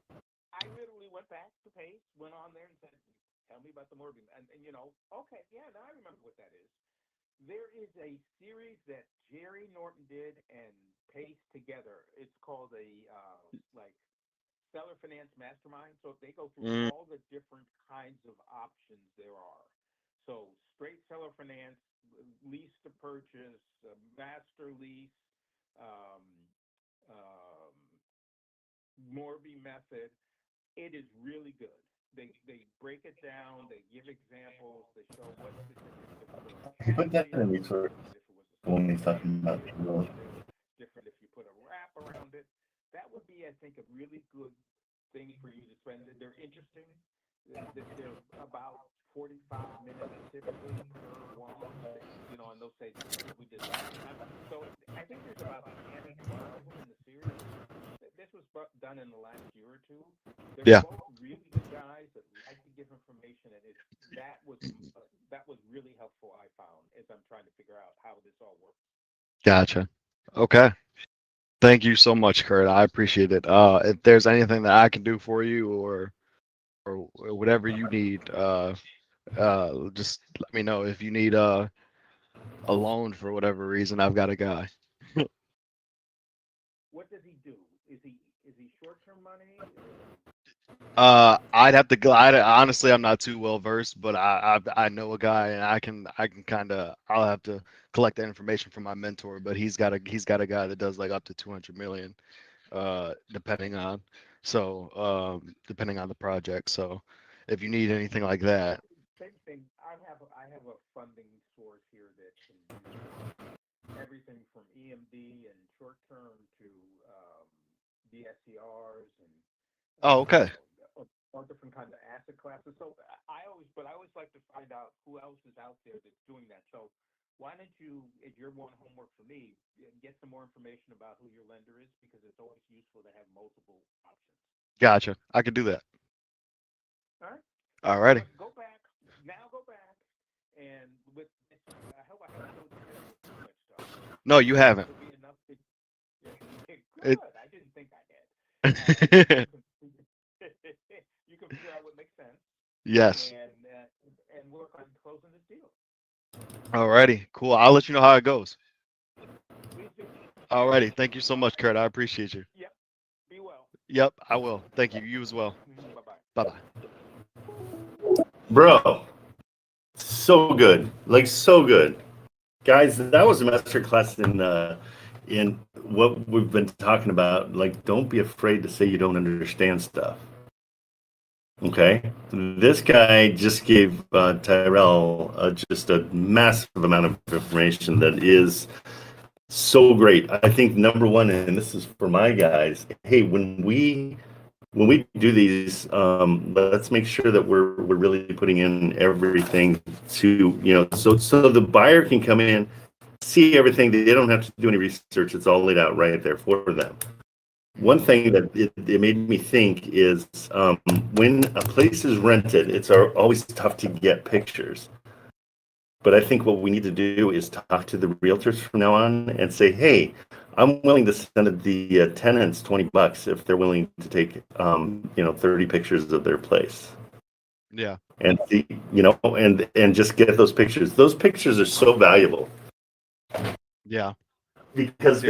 I literally went back to Pace, went on there and said, tell me about the Morby. And you know, okay, yeah, now I remember what that is. There is a series that Jerry Norton did and Pace together. It's called a like Seller Finance Mastermind. So they go through all the different kinds of options there are. So straight seller finance, lease to purchase, master lease, Morby method. It is really good. They break it down. They give examples. They show what's the difference. Put that in resource when he's talking about different if you put a wrap around it. That would be, I think, a really good thing for you to spend. They're interesting. They're about 45 minutes typically per one. You know, and they'll say we did that. So I think there's about 10 or 12 of them in the series. This was done in the last year or two. They're both really good guys that like to give information, and that was really helpful. I found as I'm trying to figure out how this all works. Gotcha. Okay. Thank you so much, Kurt. I appreciate it. If there's anything that I can do for you or whatever you need, just let me know. If you need a loan for whatever reason, I've got a guy. What does he do? Is he short-term money? I'd have to go. Honestly, I'm not too well versed, but I know a guy, and I can kind of. I'll have to collect that information from my mentor, but he's got a guy that does like up to 200 million, depending on the project. So if you need anything like that. Same thing. I have a funding source here that can do everything from EMD and short-term to DSCRs and. Oh, okay. All different kinds of asset classes. So I always like to find out who else is out there that's doing that. So why don't you, as your one homework for me, get some more information about who your lender is, because it's always useful to have multiple options. Gotcha. I could do that. All right. All righty. Go back and with I hope I haven't told you too much stuff. No, you haven't. Good. I didn't think I had. You can figure out what makes sense. Yes. And work on closing this deal. Alrighty, cool. I'll let you know how it goes. Please do. Alrighty, thank you so much, Kurt. I appreciate you. Yep. Be well. Yep, I will. Thank you. You as well. Bye-bye. Bye-bye. Bro, so good, like so good, guys. That was a masterclass in what we've been talking about. Like, don't be afraid to say you don't understand stuff. Okay, this guy just gave Tyrell just a massive amount of information that is so great. I think number one, and this is for my guys. Hey, when we do these, let's make sure that we're really putting in everything to so the buyer can come in, see everything. They don't have to do any research. It's all laid out right there for them. One thing that it made me think is when a place is rented, it's always tough to get pictures. But I think what we need to do is talk to the realtors from now on and say, hey, I'm willing to send the tenants $20 if they're willing to take 30 pictures of their place. Yeah. And and just get those pictures. Those pictures are so valuable. Yeah. because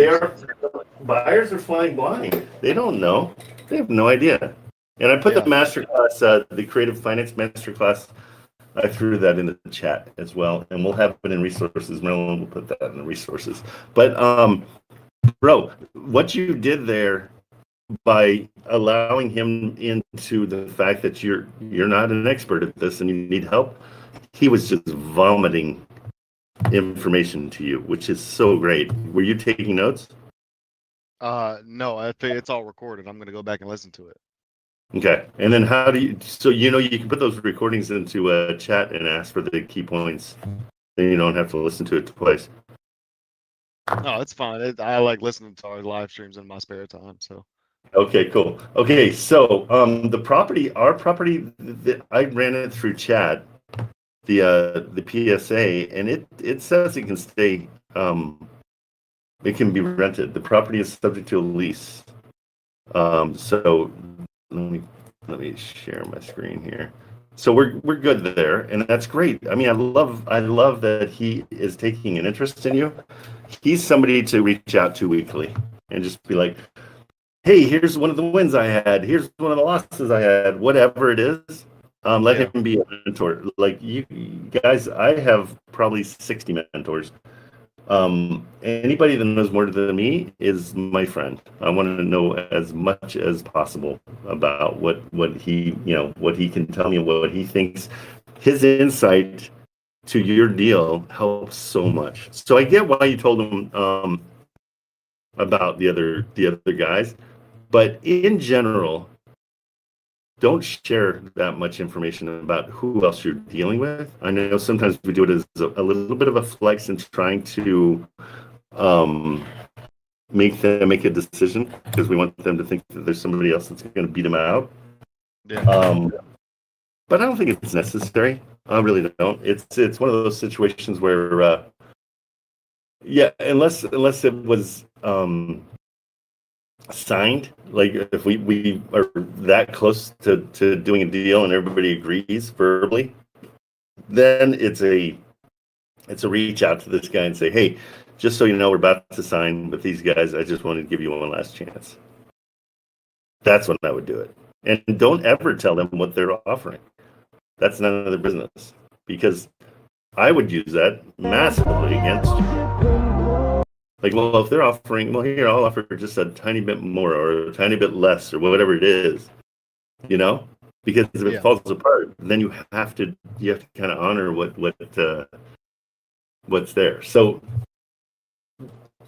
buyers are flying blind. They don't know. They have no idea. And I put the masterclass, the creative finance masterclass, I threw that in the chat as well, and we'll have it in resources. Marilyn will put that in the resources. But bro, what you did there by allowing him into the fact that you're not an expert at this and you need help, he was just vomiting information to you, which is so great. Were you taking notes? No, I think it's all recorded. I'm gonna go back and listen to it. Okay. And then how do you, so you can put those recordings into a chat and ask for the key points. Then you don't have to listen to it twice. No, it's fine. I like listening to our live streams in my spare time. So. Okay, cool. Okay, so our property, I ran it through chat, the PSA, and it says it can stay, it can be rented. The property is subject to a lease. So let me share my screen here. So we're good there, and that's great. I mean, I love that he is taking an interest in you. He's somebody to reach out to weekly and just be like, hey, here's one of the wins I had. Here's one of the losses I had. Whatever it is, let him be a mentor. Like you guys, I have probably 60 mentors. Anybody that knows more than me is my friend. I want to know as much as possible about what he, what he can tell me, what he thinks. His insight to your deal helps so much. So I get why you told him about the other guys, but in general, don't share that much information about who else you're dealing with. I know sometimes we do it as a little bit of a flex in trying to make them make a decision because we want them to think that there's somebody else that's going to beat them out. Yeah. But I don't think it's necessary. I really don't. It's one of those situations where, unless it was signed, like if we are that close to doing a deal and everybody agrees verbally, then it's a reach out to this guy and say, hey, just so you know, we're about to sign with these guys. I just wanted to give you one last chance. That's when I would do it. And don't ever tell them what they're offering. That's none of their business, because I would use that massively against you. Like, well, if they're offering, well, here, I'll offer just a tiny bit more or a tiny bit less or whatever it is, because if it falls apart, then you have to kind of honor what's there. So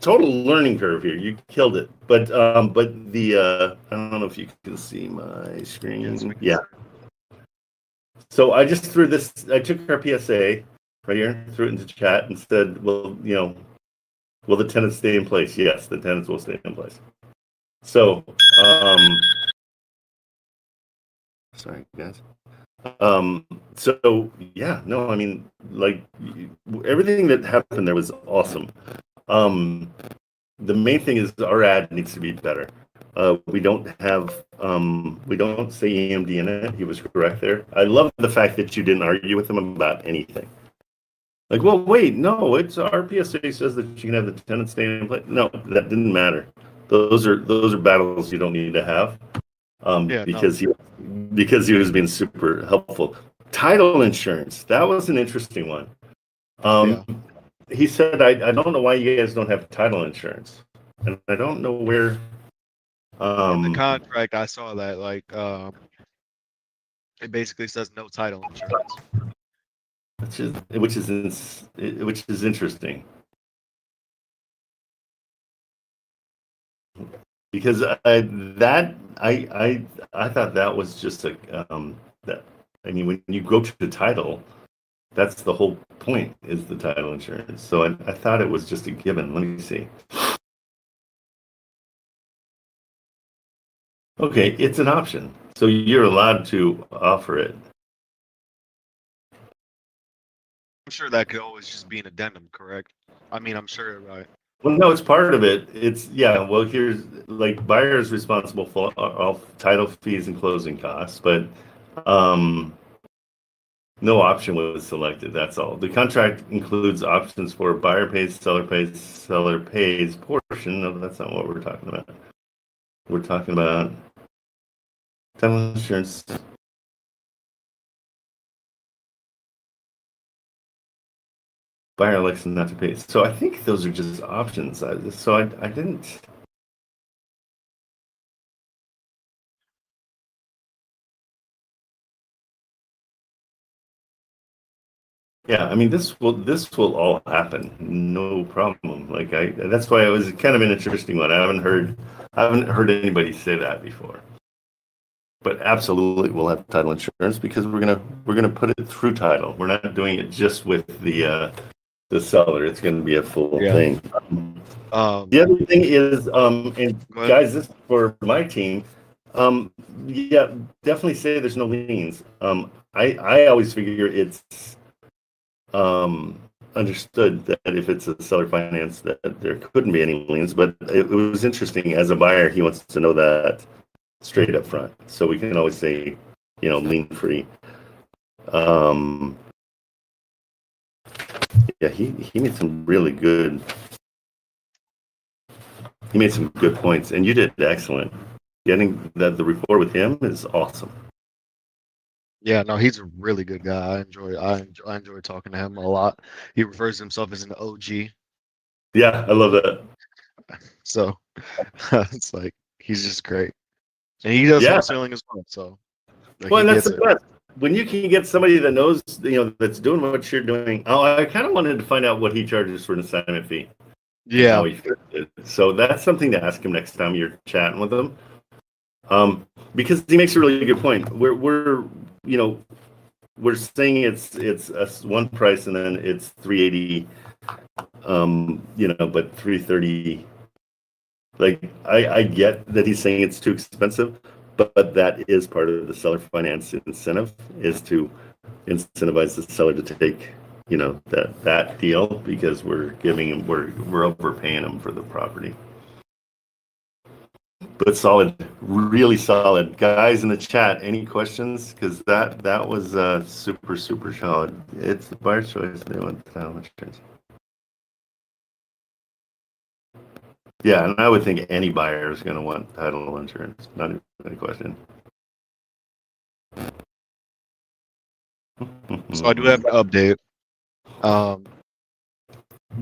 total learning curve here. You killed it. But the I don't know if you can see my screen. Yeah. So I just threw this. I took our PSA right here, threw it into chat, and said, well, will the tenants stay in place? Yes, the tenants will stay in place. So, sorry, guys. So yeah, no, I mean, like everything that happened there was awesome. The main thing is our ad needs to be better. We don't say EMD in it. He was correct there. I love the fact that you didn't argue with him about anything. Like, well, wait, no, it's our PSA says that you can have the tenant stay in place. No, that didn't matter. Those are battles you don't need to have. Because he was being super helpful. Title insurance, that was an interesting one. He said, I don't know why you guys don't have title insurance. And I don't know where. In the contract, I saw that, like, it basically says no title insurance. Which is interesting. Because I thought that was just when you go to the title, that's the whole point, is the title insurance. So I thought it was just a given. Let me see. Okay, it's an option. So you're allowed to offer it. I'm sure that could always just be an addendum, correct? I mean, I'm sure, right? Well, no, it's part of it. Well, here's, like, buyer is responsible for all title fees and closing costs, but No option was selected. That's all. The contract includes options for buyer pays, seller pays portion. No, that's not what we're talking about. We're talking about title insurance. Buyer elects not to pay. So I think those are just options. I didn't. Yeah, I mean this will all happen, no problem. Like that's why it was kind of an interesting one. I haven't heard anybody say that before. But absolutely, we'll have title insurance because we're gonna put it through title. We're not doing it just with the seller. It's gonna be a full thing. The other thing is, and guys, this is for my team. Yeah, definitely say there's no liens. I always figure it's understood that if it's a seller finance that there couldn't be any liens, but it was interesting. As a buyer, he wants to know that straight up front, so we can always say, lien free. Yeah, he made some really good. He made some good points, and you did excellent. Getting the rapport with him is awesome. Yeah, no, he's a really good guy. I enjoy talking to him a lot. He refers to himself as an OG. Yeah, I love that. So it's like he's just great, and he does wholesaling as well. So well, and that's the best. When you can get somebody that knows, that's doing what you're doing. Oh, I kind of wanted to find out what he charges for an assignment fee. Yeah. So that's something to ask him next time you're chatting with him. Because he makes a really good point. We're saying it's one price and then it's 380, but 330. Like I get that he's saying it's too expensive, but that is part of the seller finance incentive, is to incentivize the seller to take that deal, because we're overpaying him for the property. But solid, really solid. Guys in the chat, any questions? Because that was super solid. It's the buyer's choice. They want the title insurance. Yeah, and I would think any buyer is going to want title insurance. Not even a question. So I do have an update.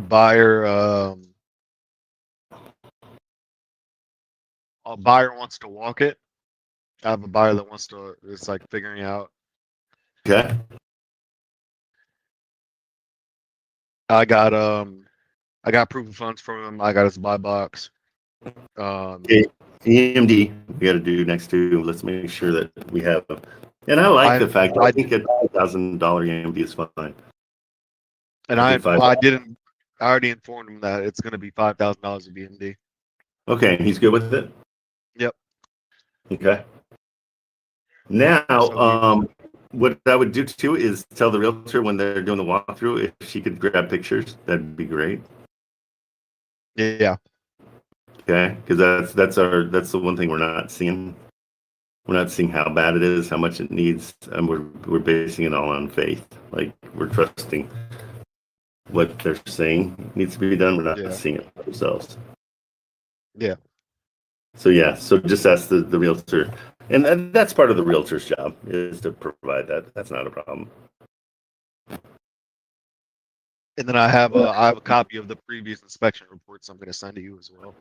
Buyer a buyer wants to walk it. I have a buyer that wants to, it's like figuring out. Okay. I got proof of funds from him. I got his buy box. EMD we got to do next to. Let's make sure that we have. And I like the fact that I think a $2,000 EMD is fine. And I already informed him that it's going to be $5,000 of EMD. Okay, he's good with it. Yep. Okay. Now, what I would do too is tell the realtor when they're doing the walkthrough, if she could grab pictures, that'd be great. Yeah. Okay, because that's the one thing we're not seeing. We're not seeing how bad it is, how much it needs, and we're basing it all on faith. Like, we're trusting what they're saying needs to be done. We're not seeing it for ourselves. Yeah. So just ask the realtor, and that's part of the realtor's job, is to provide that. That's not a problem. And then I have a copy of the previous inspection reports I'm going to send to you as well.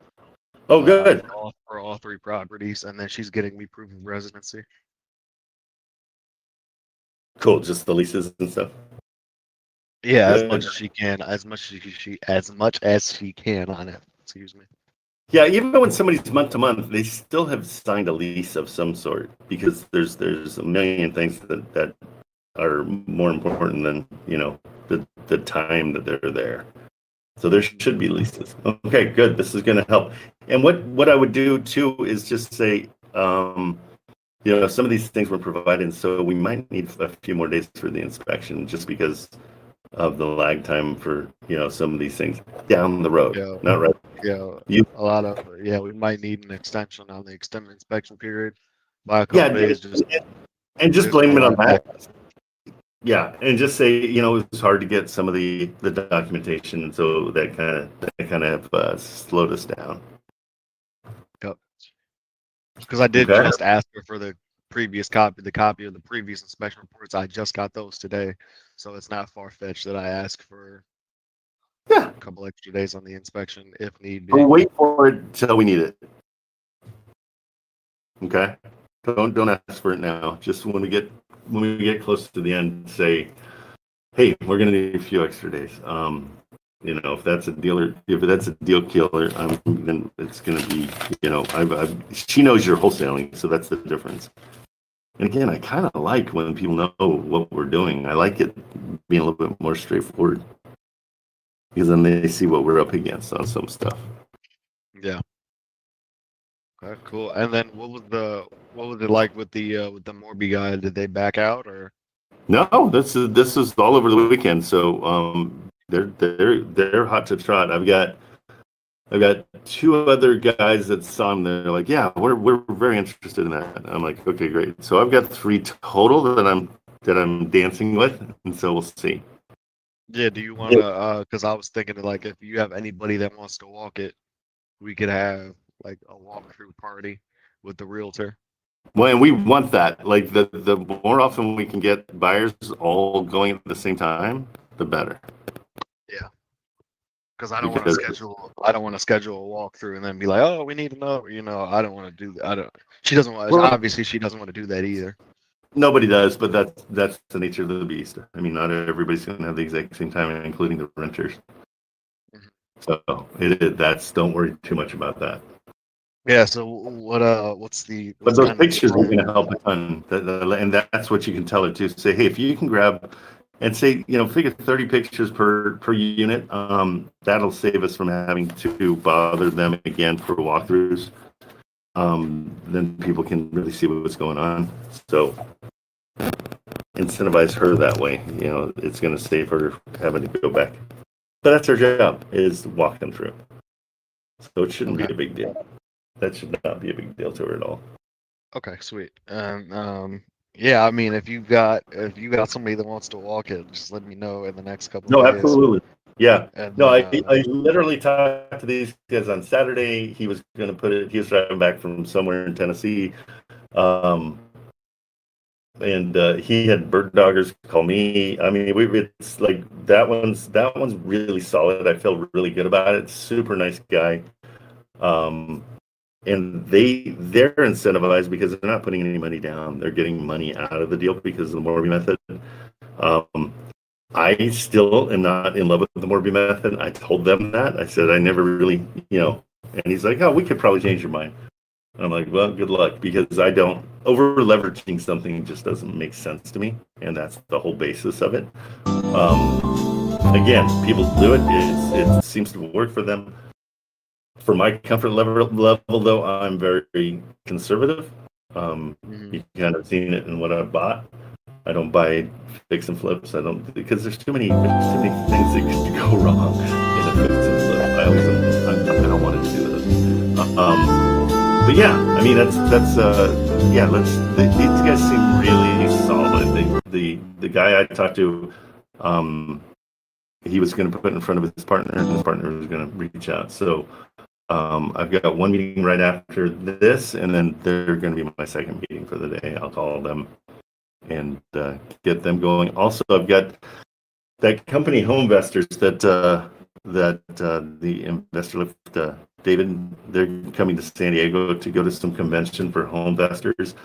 Oh, good. For all three properties, and then she's getting me proof of residency. Cool, just the leases and stuff. Yeah, as much as she can, as much as she can on it. Excuse me. Yeah, even when somebody's month to month, they still have signed a lease of some sort, because there's a million things that are more important than the time that they're there. So there should be leases. Okay, good. This is going to help. And what I would do too is just say, some of these things were provided, so we might need a few more days for the inspection, just because of the lag time for some of these things down the road. Yeah. Not right. Yeah, we might need an extension on the extended inspection period by a couple days. And just blame it on that. Yeah, and just say, it was hard to get some of the documentation, and so that kind of slowed us down. Yep. Because I did Okay. just ask her for the previous copy, the copy of the previous inspection reports. I just got those today, so it's not far-fetched that I ask for Yeah. a couple extra days on the inspection if need be. We'll wait for it till we need it. Okay. Don't ask for it now. Just when we get close to the end, say, hey, we're gonna need a few extra days. If that's a deal killer, then it's gonna be, she knows you're wholesaling, so that's the difference. And again, I kind of like when people know what we're doing. I like it being a little bit more straightforward because then they see what we're up against on some stuff. Yeah. Okay, cool. And then what was it like with the Morby guy? Did they back out or? No, this is all over the weekend. So they're hot to trot. I've got two other guys that saw them. They're like, yeah, we're very interested in that. I'm like, okay, great. So I've got 3 total that I'm dancing with, and so we'll see. Yeah, do you want to? Because I was thinking like if you have anybody that wants to walk it, we could have like a walkthrough party with the realtor. Well, and we want that. Like the more often we can get buyers all going at the same time, the better. Yeah. Because I don't want to schedule a walkthrough and then be like, oh, we need to know. I don't want to do that. She doesn't want. Well, obviously, she doesn't want to do that either. Nobody does, but that's the nature of the beast. I mean, not everybody's going to have the exact same time, including the renters. Mhm. So don't worry too much about that. Yeah. So what's But those kind of pictures are going to help a ton, and that's what you can tell her too. Say, hey, if you can grab and say, figure 30 pictures per unit, that'll save us from having to bother them again for walkthroughs. Then people can really see what's going on. So incentivize her that way. It's going to save her having to go back. But that's her job, is to walk them through. So it shouldn't be a big deal. That should not be a big deal to her at all. Okay, sweet. Yeah, I mean, if you got somebody that wants to walk it, just let me know in the next couple of days. No, absolutely. Yeah. And, No, I literally talked to these guys on Saturday. He was going to put it. He was driving back from somewhere in Tennessee, and he had bird doggers call me. I mean, it's like that one's really solid. I feel really good about it. Super nice guy. And they're incentivized because they're not putting any money down. They're getting money out of the deal because of the Morby method. I still am not in love with the Morby method. I told them that. I said I never really, and he's like, oh, we could probably change your mind. And I'm like, well, good luck, because I don't over leveraging something just doesn't make sense to me, and that's the whole basis of it. Again, people do it. It seems to work for them. For my comfort level, though, I'm very conservative. You kind of seen it in what I bought. I don't buy fix and flips. I don't, because there's too many things that could go wrong in a fix and flip. I don't want to do those. But yeah, I mean these guys seem really solid. The guy I talked to, he was going to put it in front of his partner, and his partner was going to reach out. So I've got one meeting right after this, and then they're going to be my second meeting for the day. I'll call them and get them going. Also, I've got that company, Home Investors, that the investor lift, David. They're coming to San Diego to go to some convention for home investors.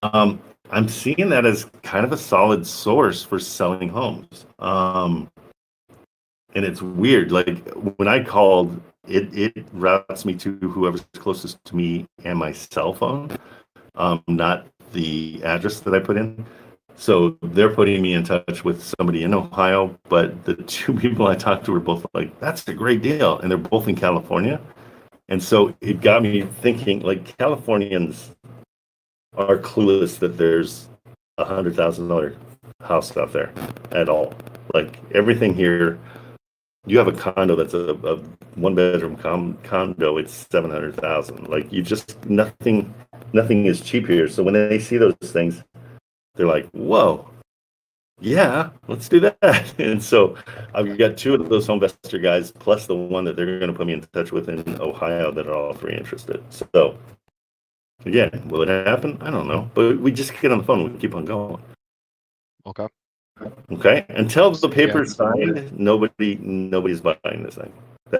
I'm seeing that as kind of a solid source for selling homes. And it's weird. Like when I called, it routes me to whoever's closest to me and my cell phone, not the address that I put in. So they're putting me in touch with somebody in Ohio, but the 2 people I talked to were both like, that's a great deal. And they're both in California. And so it got me thinking, like, Californians are clueless that there's $100,000 house out there at all. Like everything here, you have a condo that's a 1-bedroom condo, it's 700,000. Like you just, nothing is cheap here. So when they see those things, they're like, whoa. yeah, let's do that. And so I've got 2 of those home investor guys, plus the one that they're going to put me in touch with in Ohio that are all 3 interested. So again, will it happen? I don't know, but we just get on the phone. We keep on going. Okay. Okay. Until the Yeah. paper's signed, nobody's buying this thing.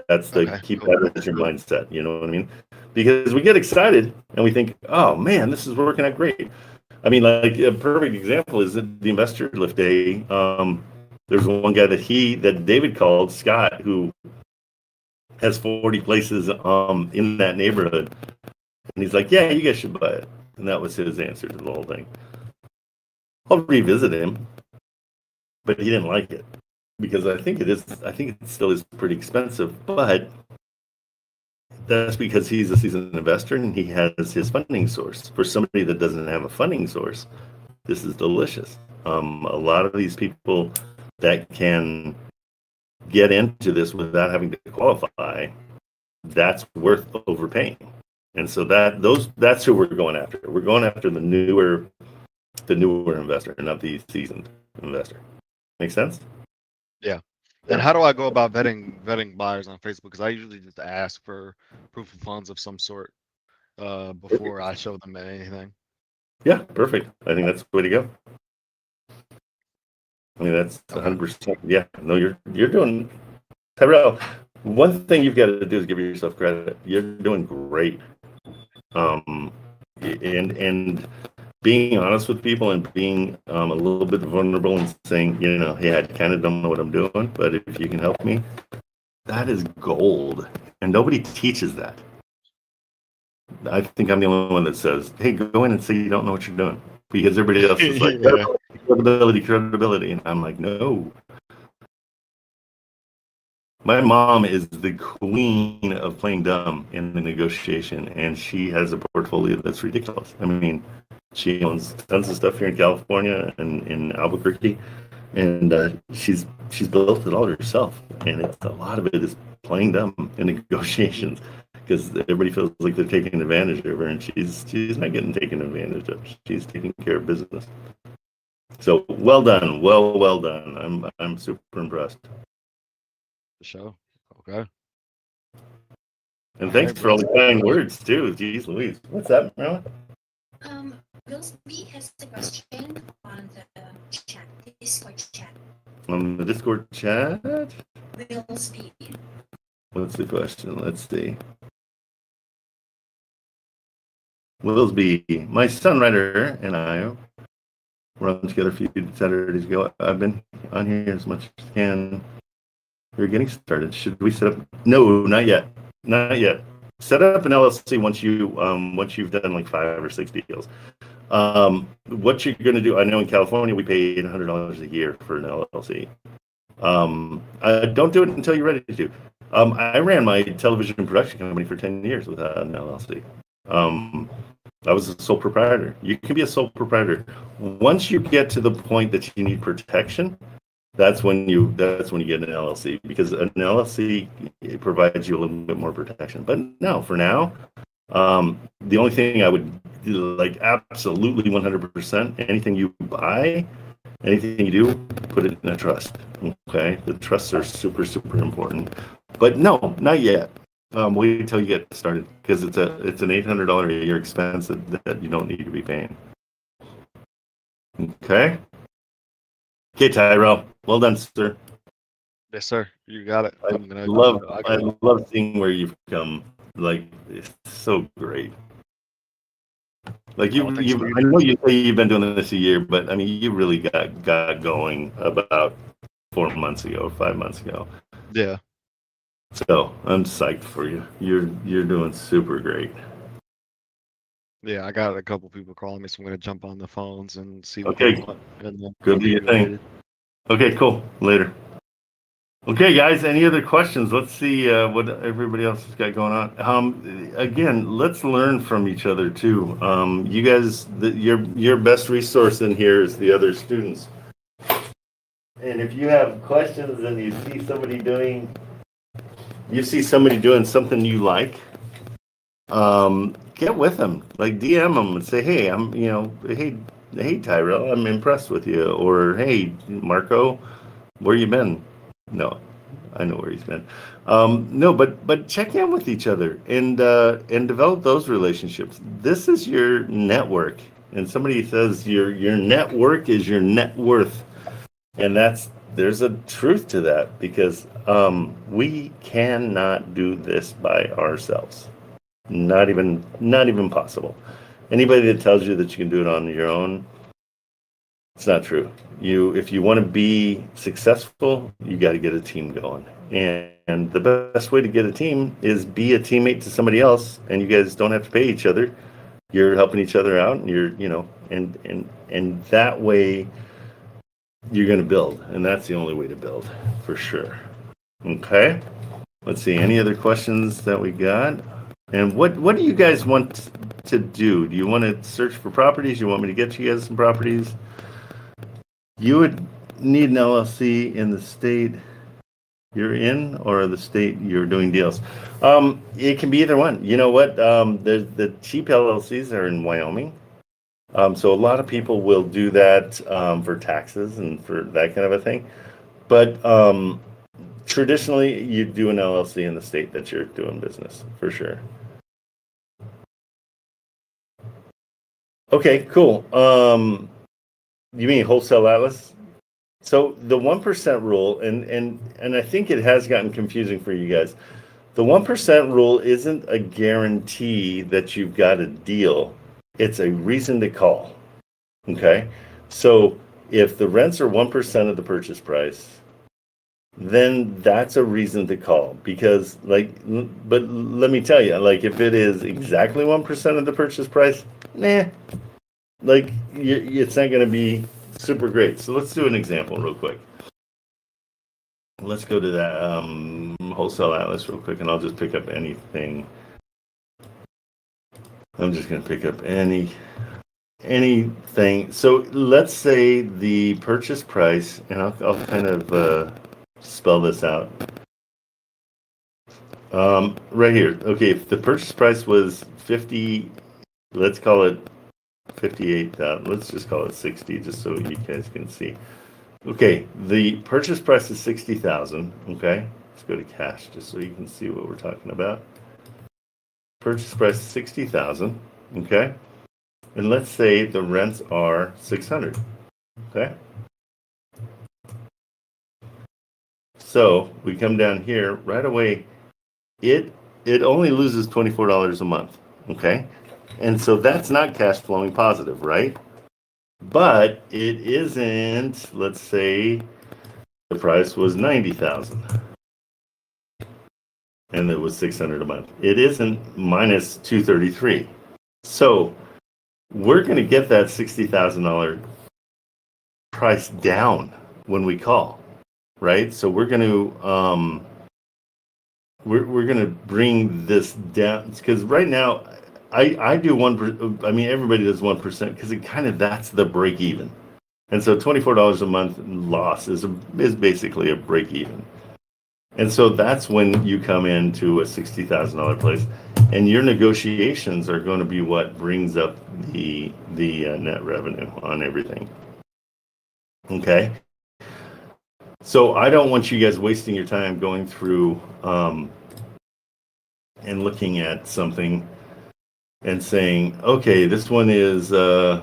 That's the Okay, keep cool. that as your mindset. You know what I mean? Because we get excited and we think, oh man, this is working out great. I mean, like a perfect example is the investor lift day. There's one guy that David called, Scott, who has 40 places in that neighborhood. And he's like, yeah, you guys should buy it. And that was his answer to the whole thing. I'll revisit him, but he didn't like it because I think it still is pretty expensive, but that's because he's a seasoned investor and he has his funding source. For somebody that doesn't have a funding source, this is delicious. A lot of these people that can get into this without having to qualify, that's worth overpaying. And so that's who we're going after. We're going after the newer investor, not the seasoned investor. Make sense? Yeah. And how do I go about vetting buyers on Facebook? Because I usually just ask for proof of funds of some sort before I show them anything. Yeah, perfect. I think that's the way to go. I mean, that's Okay. 100%. Yeah, no, you're doing, Tyrell. One thing you've got to do is give yourself credit. You're doing great. And being honest with people and being a little bit vulnerable and saying, you know, hey, I kind of don't know what I'm doing, but if you can help me, that is gold. And nobody teaches that. I think I'm the only one that says, hey, go in and say you don't know what you're doing. Because everybody else is like, Yeah. credibility. And I'm like, no. My mom is the queen of playing dumb in the negotiation, and she has a portfolio that's ridiculous. I mean, she owns tons of stuff here in California and in Albuquerque, and she's built it all herself. And a lot of it is playing dumb in negotiations because everybody feels like they're taking advantage of her, and she's not getting taken advantage of. She's taking care of business. So well done, well done. I'm super impressed. The show. Okay. And All thanks right, for all the bro. kind words too. Jeez Louise. What's that, Marilyn? Will B has a question on the chat, Discord chat. On the Discord chat? Will B. What's the question? Let's see. Willsby, my son Ryder and I were on together a few Saturdays ago. I've been on here as much as I can. We're getting started. Should we set up? No, not yet. Not yet. Set up an LLC once you've done like 5 or 6 deals. What you're going to do? I know in California we pay $800 a year for an LLC. Don't do it until you're ready to. I ran my television production company for 10 years without an LLC. I was a sole proprietor. You can be a sole proprietor. Once you get to the point that you need protection, that's when you get an LLC, because an LLC provides you a little bit more protection. But no, for now, the only thing I would do, like absolutely 100%, anything you buy, anything you do, put it in a trust. Okay, the trusts are super important. But no, not yet. Wait until you get started, because it's an $800 a year expense that you don't need to be paying. Okay, Tyrell. Well done, sir. Yes, sir. You got it. I love seeing where you've come. Like, it's so great. Like I know you say you've been doing this a year, but I mean, you really got going about 4 months ago, 5 months ago. Yeah. So I'm psyched for you. You're doing super great. Yeah, I got a couple people calling me, so I'm gonna jump on the phones and see what Okay. they want. And then Go do your thing. Okay, cool. Later. Okay, guys. Any other questions? Let's see what everybody else has got going on. Again, let's learn from each other too. You guys, your best resource in here is the other students. And if you have questions and you see somebody doing something you like, get with them. Like DM them and say, hey, hey, Tyrell, I'm impressed with you. Or, hey, Marco, where you been? No, I know where he's been. No, but check in with each other and develop those relationships. This is your network. And somebody says your network is your net worth. And there's a truth to that, because we cannot do this by ourselves. Not even possible. Anybody that tells you that you can do it on your own, it's not true. If you want to be successful, you got to get a team going. And the best way to get a team is be a teammate to somebody else, and you guys don't have to pay each other. You're helping each other out, and and that way you're going to build, and that's the only way to build, for sure. Okay. Let's see. Any other questions that we got? And what do you guys want to do? Do you want to search for properties? You want me to get you guys some properties? You would need an LLC in the state you're in, or the state you're doing deals. It can be either one. You know what? The cheap LLCs are in Wyoming. So a lot of people will do that for taxes and for that kind of a thing. But traditionally, you do an LLC in the state that you're doing business, for sure. Okay, cool. You mean Wholesale Atlas? So the 1% rule, and I think it has gotten confusing for you guys. The 1% rule isn't a guarantee that you've got a deal. It's a reason to call. Okay? So if the rents are 1% of the purchase price, then that's a reason to call. Because, but let me tell you, if it is exactly 1% of the purchase price, it's not going to be super great. So let's do an example real quick. Let's go to that Wholesale Atlas real quick, and I'll just pick up anything. I'm just going to pick up anything. So let's say the purchase price, and I'll kind of spell this out. Right here. Okay, if the purchase price was 50, let's call it 58,000. Let's just call it 60, just so you guys can see. Okay, the purchase price is 60,000. Okay, let's go to cash just so you can see what we're talking about. Purchase price is 60,000. Okay, and let's say the rents are 600. Okay, so we come down here right away. It only loses $24 a month. Okay. And so that's not cash flowing positive, right? But it isn't, let's say the price was 90,000 and it was 600 a month. It isn't minus 233. So we're going to get that $60,000 price down when we call, right? So we're going to we're going to bring this down, because right now I do 1%. I mean, everybody does 1% because that's the break even. And so $24 a month loss is basically a break even. And so that's when you come into a $60,000 place, and your negotiations are going to be what brings up the net revenue on everything. Okay. So I don't want you guys wasting your time going through and looking at something and saying, okay, this one is let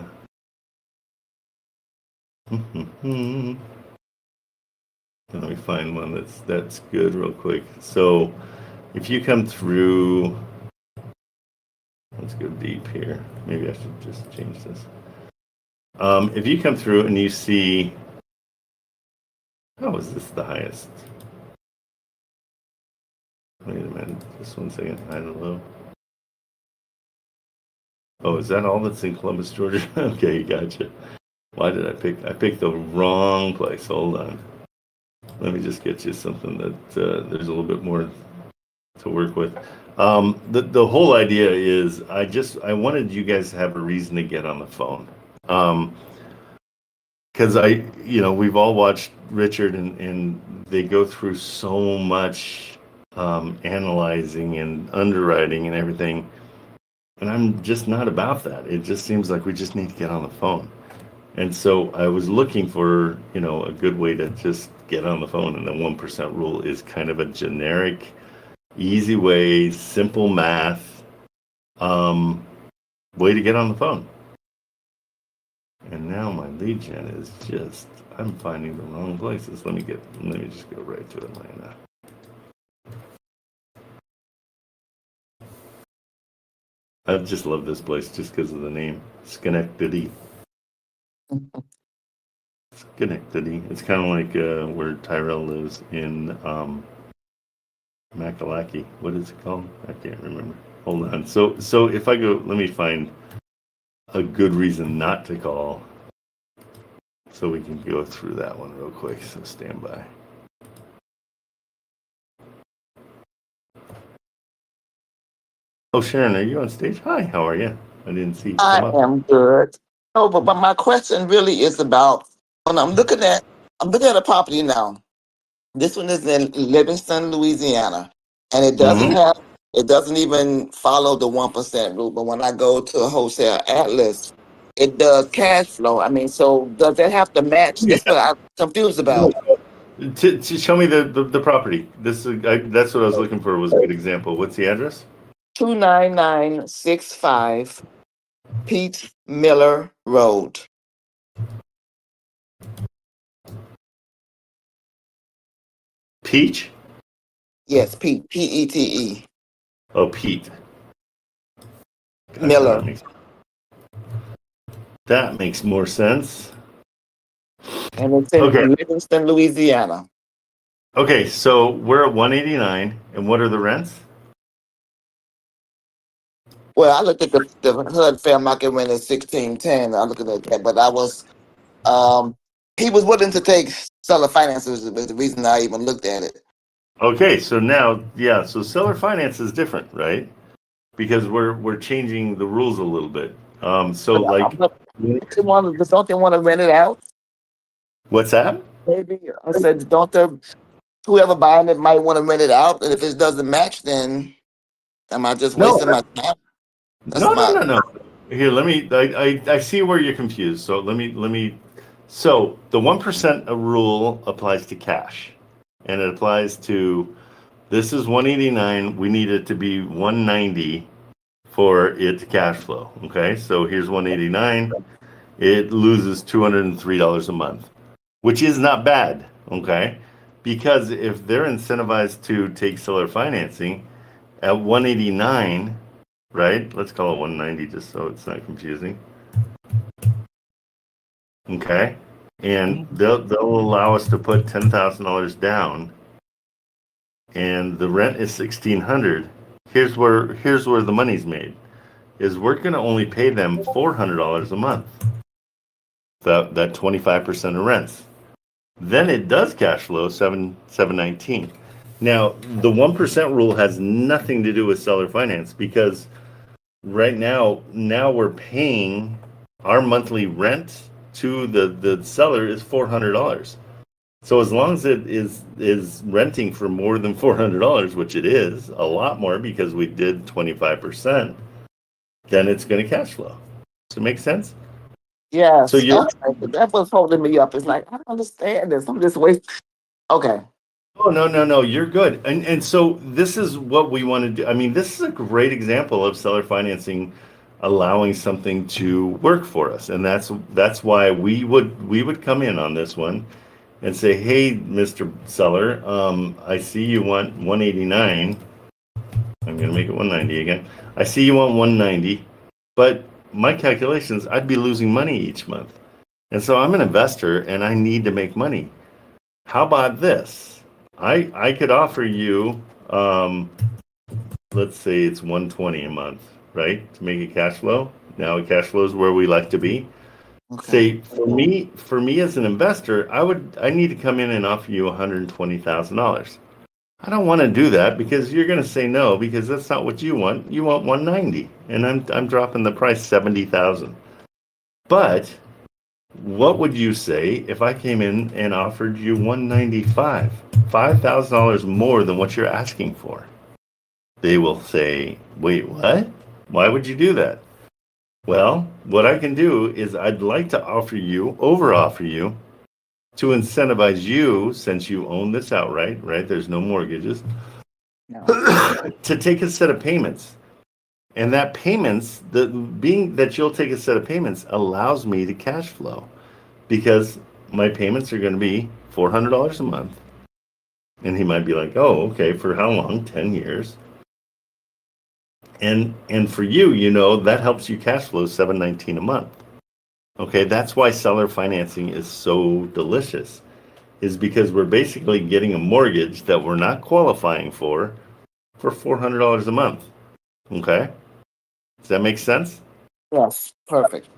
me find one that's good real quick. So if you come through, let's go deep here. Maybe I should just change this. If you come through and you see, how is this the highest? Wait a minute, just 1 second, high and low. Oh, is that all that's in Columbus, Georgia? Okay, gotcha. Why did I picked the wrong place. Hold on. Let me just get you something that there's a little bit more to work with. The whole idea is I wanted you guys to have a reason to get on the phone. Because we've all watched Richard and they go through so much analyzing and underwriting and everything. And I'm just not about that. It just seems like we just need to get on the phone. And so I was looking for, a good way to just get on the phone. And the 1% rule is kind of a generic, easy way, simple math, way to get on the phone. And now my lead gen is just, I'm finding the wrong places. Let me just go right to Atlanta. I just love this place just because of the name, Schenectady. Schenectady. It's kind of like where Tyrell lives in Makalaki. What is it called? I can't remember. Hold on. So if I go, let me find a good reason not to call, so we can go through that one real quick. So stand by. Oh, Sharon, are you on stage? Hi, how are you? I didn't see you I come up. am good. Oh, but my question really is about when I'm looking at a property now. This one is in Livingston, Louisiana, and it doesn't even follow the 1% rule. But when I go to a wholesale atlas, it does cash flow. I mean, so does that have to match? Yeah. That's what I'm confused about. To show me the property. That's what I was looking for, was a good example. What's the address? 29965 Pete Miller Road. Peach? Yes, Pete, P-E-T-E. Oh, Pete. Gotcha, Miller. That makes more sense. And it's in Okay. Livingston, Louisiana. Okay, so we're at 189, and what are the rents? Well, I looked at the HUD fair market rent at 1610. I looked at that, but I was he was willing to take seller finances was the reason I even looked at it. Okay, so now, so seller finance is different, right? Because we're changing the rules a little bit. So like, But don't they want to rent it out? what's that? Maybe I said, whoever buying it might want to rent it out, and if it doesn't match, then am I just wasting my time? No. Here, let me. I see where you're confused. So let me. So the 1% rule applies to cash, and it applies to. This is 189. We need it to be 190 for it to cash flow. Okay, so here's 189. It loses $203 a month, which is not bad. Okay, because if they're incentivized to take seller financing at 189. Right? Let's call it 190 just so it's not confusing. Okay. And they'll allow us to put $10,000 down, and the rent is $1,600. Here's where the money's made. Is we're going to only pay them $400 a month. That 25% of rents. Then it does cash flow $719. Now the 1% rule has nothing to do with seller finance, because right now we're paying our monthly rent to the seller is $400. So as long as it is renting for more than $400, which it is a lot more because we did 25%, then it's going to cash flow. Does it make sense? Yeah. So That was holding me up. It's like, I don't understand this. I'm just waiting. Okay. Oh, no, you're good. And so this is what we want to do. I mean, this is a great example of seller financing allowing something to work for us. And that's why we would come in on this one and say, hey, Mr. Seller, I see you want 189. I'm going to make it 190 again. I see you want 190, but my calculations, I'd be losing money each month. And so I'm an investor and I need to make money. How about this? I could offer you, let's say it's 120 a month, right? To make it cash flow. Now cash flow is where we like to be. Okay. Say for me as an investor, I need to come in and offer you $120,000. I don't want to do that because you're going to say no, because that's not what you want. You want 190, and I'm dropping the price 70,000. But what would you say if I came in and offered you 195, $5,000 more than what you're asking for? They will say, wait, what? Why would you do that? Well, what I can do is I'd like to offer you to incentivize you, since you own this outright, right? There's no mortgages, No. to take a set of payments. And that payments, being that you'll take a set of payments allows me to cash flow because my payments are going to be $400 a month. And he might be like, oh, okay, for how long? 10 years. And for you, that helps you cash flow $719 a month. Okay, that's why seller financing is so delicious, is because we're basically getting a mortgage that we're not qualifying for $400 a month. Okay? Does that make sense? Yes, perfect.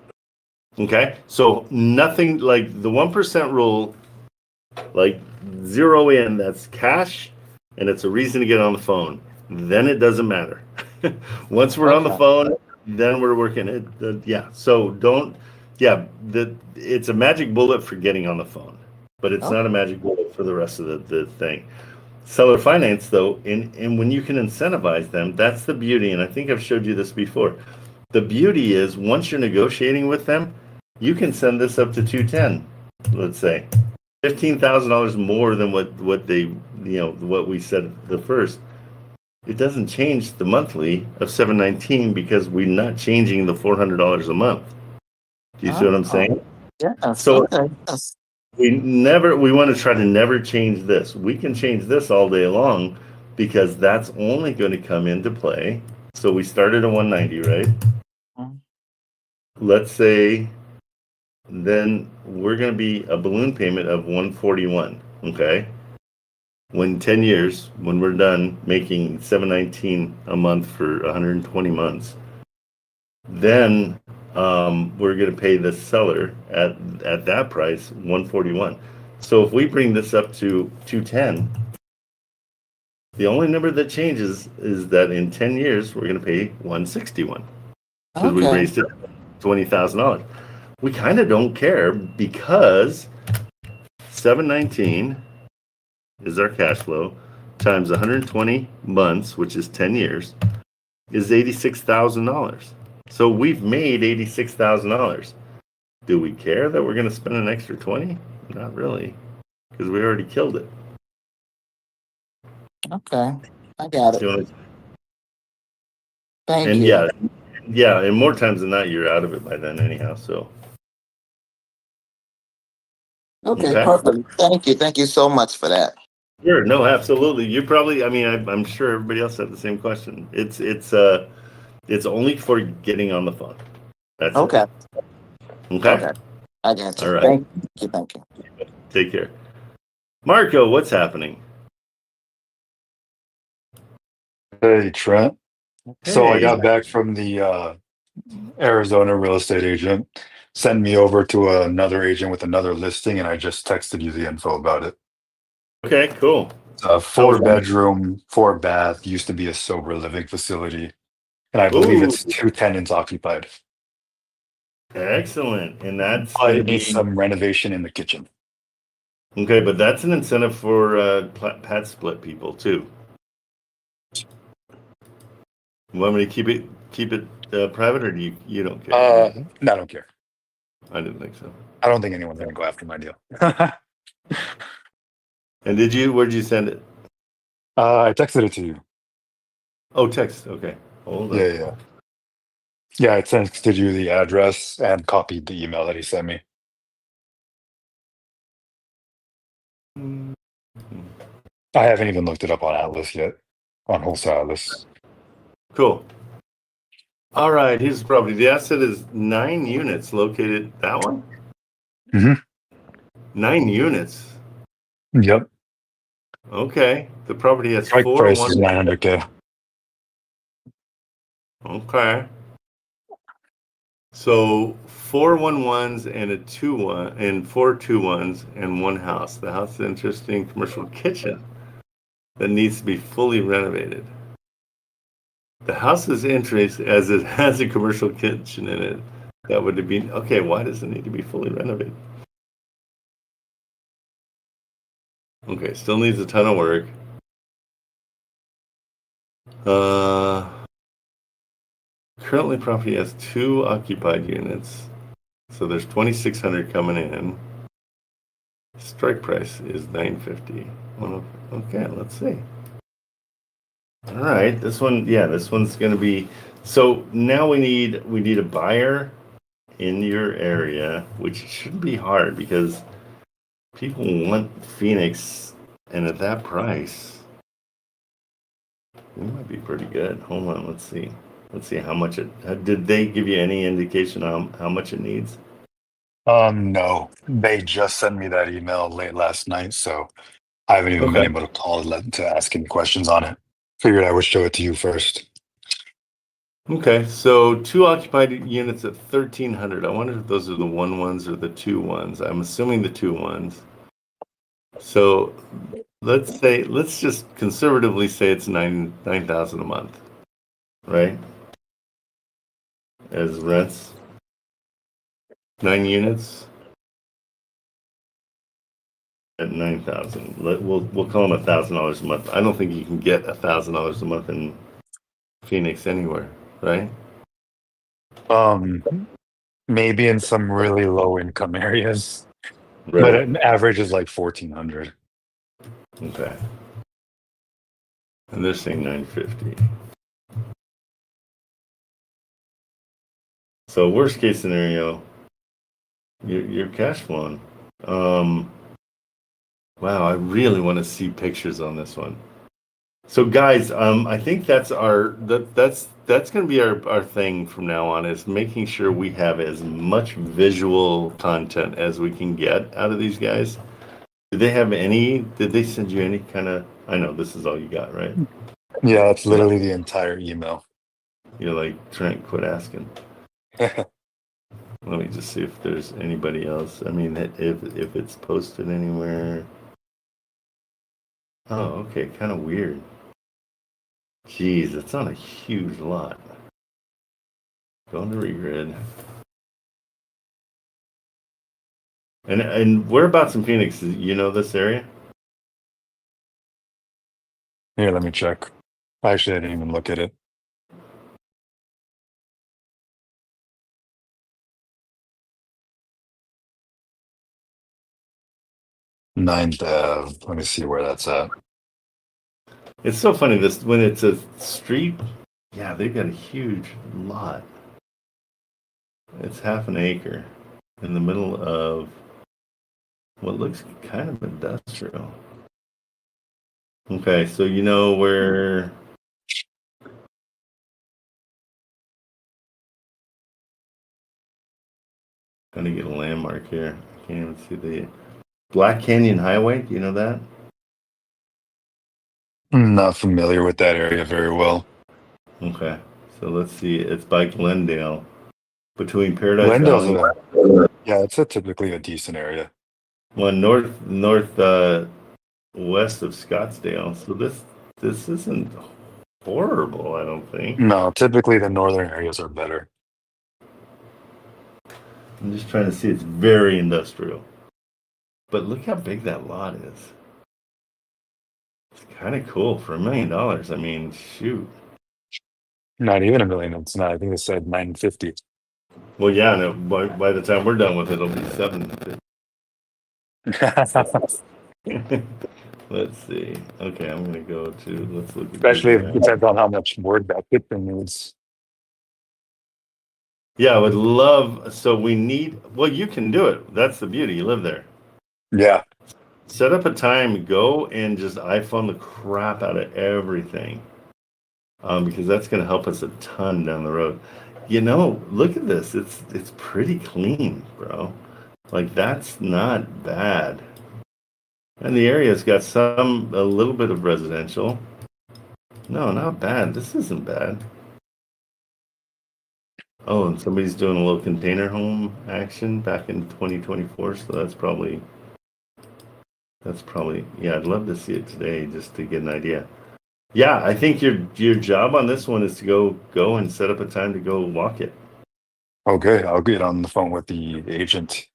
Okay, so nothing like the 1% rule, like zero in, that's cash and it's a reason to get on the phone. Then it doesn't matter. Once we're on the Okay. phone, then we're working it. Yeah, so it's a magic bullet for getting on the phone, but it's not a magic bullet for the rest of the thing. Seller finance, though, and when you can incentivize them, that's the beauty. And I think I've showed you this before. The beauty is once you're negotiating with them, you can send this up to 210, let's say. $15,000 more than what they, what we said the first. It doesn't change the monthly of 719 because we're not changing the $400 a month. Do you see what I'm saying? Yes. So Okay. Yes. we want to try to never change this. We can change this all day long because that's only going to come into play. So we started at 190, right? Mhm. Let's say then we're going to be a balloon payment of 141. Okay. When 10 years, when we're done making 719 a month for 120 months, then we're going to pay the seller at that price 141. So if we bring this up to 210, the only number that changes is that in 10 years we're going to pay 161 because we Okay. raised it $20,000. We kind of don't care because 719 is our cash flow times 120 months, which is 10 years, is $86,000. So we've made $86,000. Do we care that we're going to spend an extra 20? Not really, because we already killed it. Okay. I got it. So, Thank and you. yeah, and more times than not, you're out of it by then anyhow. So Okay. okay. Perfect. Thank you. Thank you so much for that. Sure, no, absolutely. You probably, I mean, I'm sure everybody else had the same question. It's only for getting on the phone. That's Okay. it. Okay. Okay. I got you. All right. Thank you. Thank you. Take care. Marco, what's happening? Hey, Trent. So I Hey. got back from the Arizona real estate agent, sent me over to another agent with another listing, and I just texted you the info about it. Okay, cool. It's a 4-bedroom, 4-bath, used to be a sober living facility, and I believe Ooh, it's 2 tenants occupied. excellent. And that's But going to it needs be some renovation in the kitchen. okay, but that's an incentive for pad split people too. You want me to keep it private, or do you don't care? No, I don't care. I didn't think so. I don't think anyone's gonna go after my deal. And where'd you send it? I texted it to you. Oh, text. Okay, hold on. Yeah. Yeah, I texted you the address and copied the email that he sent me. I haven't even looked it up on Atlas yet, on Wholesale Atlas. Cool. All right, here's the property. The asset is 9 units located. That one? Mhm. 9 units. Yep. Okay. The property has Strike 4 price is one. 900K. Okay. So 4 1-1s and a 2-1 and 4 2-1s and one house. The house is an interesting commercial kitchen that needs to be fully renovated. The house is interesting as it has a commercial kitchen in it. That would be okay. Why does it need to be fully renovated? Okay, still needs a ton of work. currently property has 2 occupied units. So there's 2,600 coming in. Strike price is $950. Okay, let's see. All right, this one's going to be. So now we need a buyer in your area, which shouldn't be hard because people want Phoenix, and at that price, we might be pretty good. Hold on, let's see. Let's see how much it. Did they give you any indication on how much it needs? No, they just sent me that email late last night, so I haven't even been Okay. able to call to ask any questions on it. Figured I would show it to you first. Okay, so 2 occupied units at 1,300. I wonder if those are the 1-1s or the 2-1s. I'm assuming the 2-1s. So let's just conservatively say it's 9,000 a month, right? As rents, 9 units at 9,000. We'll call them $1,000 a month. I don't think you can get $1,000 a month in Phoenix anywhere, right? Maybe in some really low income areas, but Right. an average is like 1,400. Okay. And they're saying 950. So worst case scenario, you're cash flowing. Wow, I really want to see pictures on this one. So guys, I think that's that's going to be our thing from now on, is making sure we have as much visual content as we can get out of these guys. Did they send you any kind of, I know this is all you got, right? Yeah, that's literally the entire email. You're like, Trent, quit asking. Let me just see if there's anybody else. I mean, if it's posted anywhere. Oh, okay, kind of weird. Jeez, it's on a huge lot. Going to regrid. And whereabouts in Phoenix? You know this area? Here, let me check. Actually, I didn't even look at it. 9th Ave. Let me see where that's at. It's so funny, this when it's a street, yeah, they've got a huge lot. It's half an acre in the middle of what looks kind of industrial. Okay, so you know where gonna get a landmark here. I can't even see the Black Canyon Highway. Do you know that? I'm not familiar with that area very well. Okay, so let's see. It's by Glendale, between Paradise Glendale's Valley. yeah, it's typically a decent area. One north west of Scottsdale. So this isn't horrible, I don't think. No, typically the northern areas are better. I'm just trying to see. It's very industrial, but look how big that lot is. It's kind of cool for $1 million. I mean, shoot. Not even $1 million. It's not. I think it said 950. Well, yeah. No. By the time we're done with it, it'll be 750. Let's see. Okay, I'm gonna go to. Let's look. Especially if it depends on how much work that kitchen needs. Yeah, I would love. So we need. Well, you can do it. That's the beauty. You live there. Yeah. Set up a time. Go and just iPhone the crap out of everything, because that's gonna help us a ton down the road. You know, look at this. It's pretty clean, bro. Like that's not bad. And the area's got a little bit of residential. No, not bad. This isn't bad. Oh, and somebody's doing a little container home action back in 2024. So that's probably, yeah, I'd love to see it today just to get an idea. Yeah, I think your job on this one is to go and set up a time to go walk it. Okay, I'll get on the phone with the agent.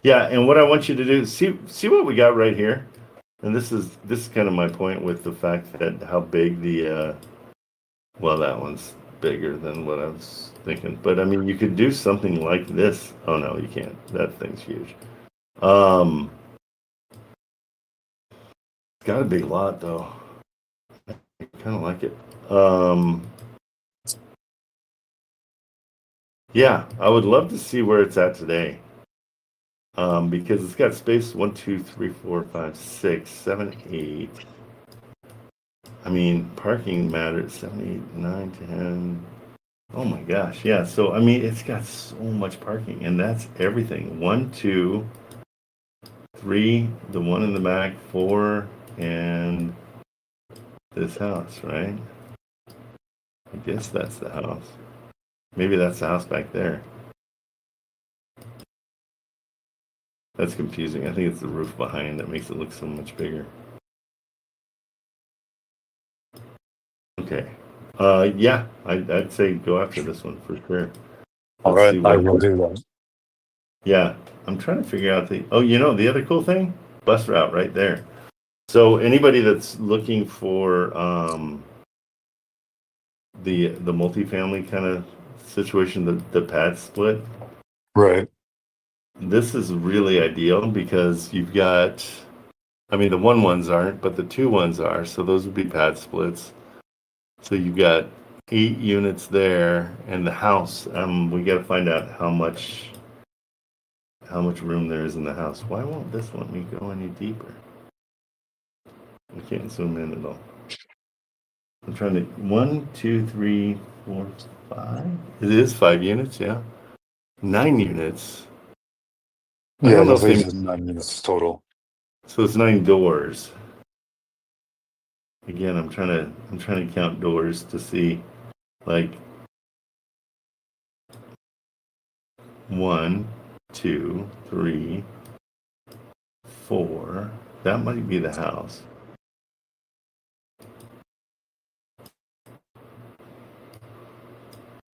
Yeah, and what I want you to do, see what we got right here. And this is kind of my point with the fact that how big the well, that one's bigger than what I was thinking. But I mean, you could do something like this. Oh no, you can't. That thing's huge. Got a big lot though. I kind of like it. Yeah, I would love to see where it's at today. Because it's got space 1, 2, 3, 4, 5, 6, 7, 8. I mean, parking matters 7, 8, 9, 10. Oh my gosh, yeah. So I mean, it's got so much parking, and that's everything. 1, 2, 3, the one in the back, 4, and this house, right? I guess that's the house. Maybe that's the house back there. That's confusing. I think it's the roof behind that makes it look so much bigger. Okay. Yeah, I'd say go after this one for sure. All Let's right, see I what. will do that. Yeah, I'm trying to figure out the. Oh, you know, the other cool thing, bus route right there. So anybody that's looking for the multifamily kind of situation, the pad split, Right. this is really ideal because you've got. I mean, the 1-1s aren't, but the 2-1s are. So those would be pad splits. So you've got 8 units there, and the house. We got to find out how much room there is in the house. Why won't this let me go any deeper? I can't zoom in at all. I'm trying to 1, 2, 3, 4, 5. It is 5 units, yeah. 9 units. I Yeah, don't know that's if what he they. said, 9 minutes total. So it's 9 doors. Again, I'm trying to count doors to see, like 1, 2, 3, 4. That might be the house.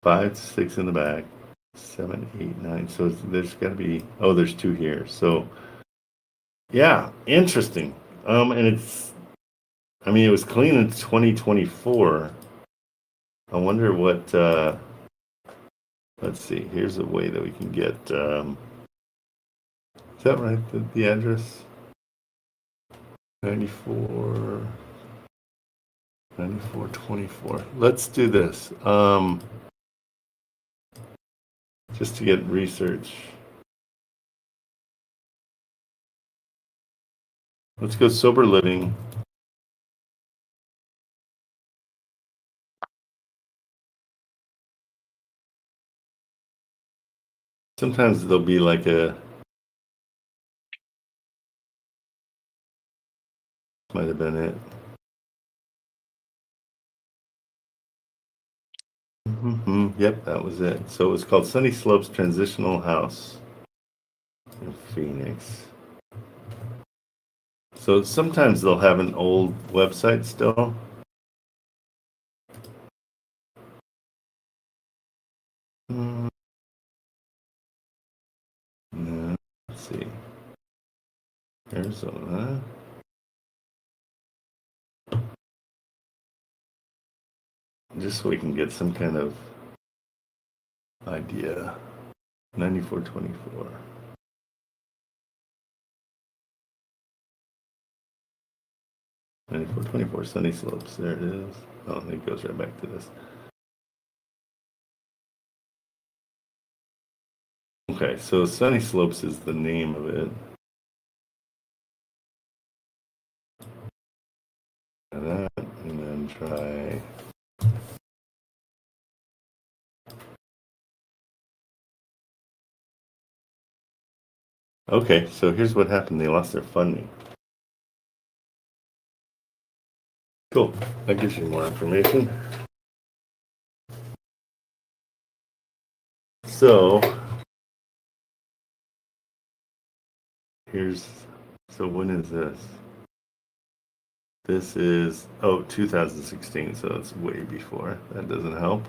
5, 6 in the back. 7, 8, 9. So there's got to be. Oh, there's 2 here. So yeah, interesting. And it's. I mean, it was clean in 2024. I wonder what. Let's see. Here's a way that we can get. Is that right? The address. 94. 9424. Let's do this. Just to get research. Let's go sober living. Sometimes there'll be like a. Might have been it. Yep, that was it. So it was called Sunny Slopes Transitional House in Phoenix. So sometimes they'll have an old website still. No, let's see. Arizona. Just so we can get some kind of idea. 9424. 9424 Sunny Slopes. There it is. Oh, and it goes right back to this. Okay, so Sunny Slopes is the name of it. That, and then try. Okay, so here's what happened. They lost their funding. Cool. That gives you more information. So so when is this? This is 2016, so it's way before. That doesn't help.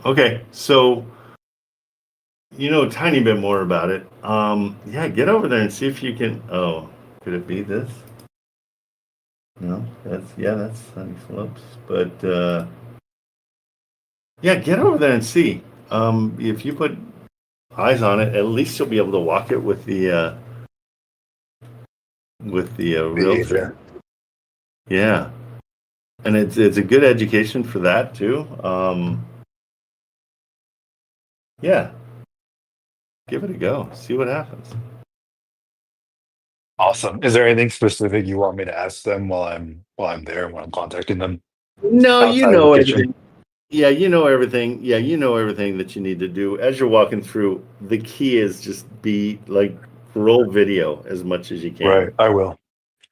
Okay, so you know a tiny bit more about it. Yeah, get over there and see if you can. Oh, could it be this? No, that's sunny slopes. But yeah, get over there and see. If you put eyes on it, at least you'll be able to walk it with the realtor. Yeah, and it's a good education for that too. Yeah, give it a go. See what happens. Awesome. Is there anything specific you want me to ask them while I'm there when I'm contacting them? No, you Outside of know the kitchen? everything. Yeah, you know everything. Yeah, you know everything that you need to do as you're walking through. The key is just be like roll video as much as you can. Right, I will.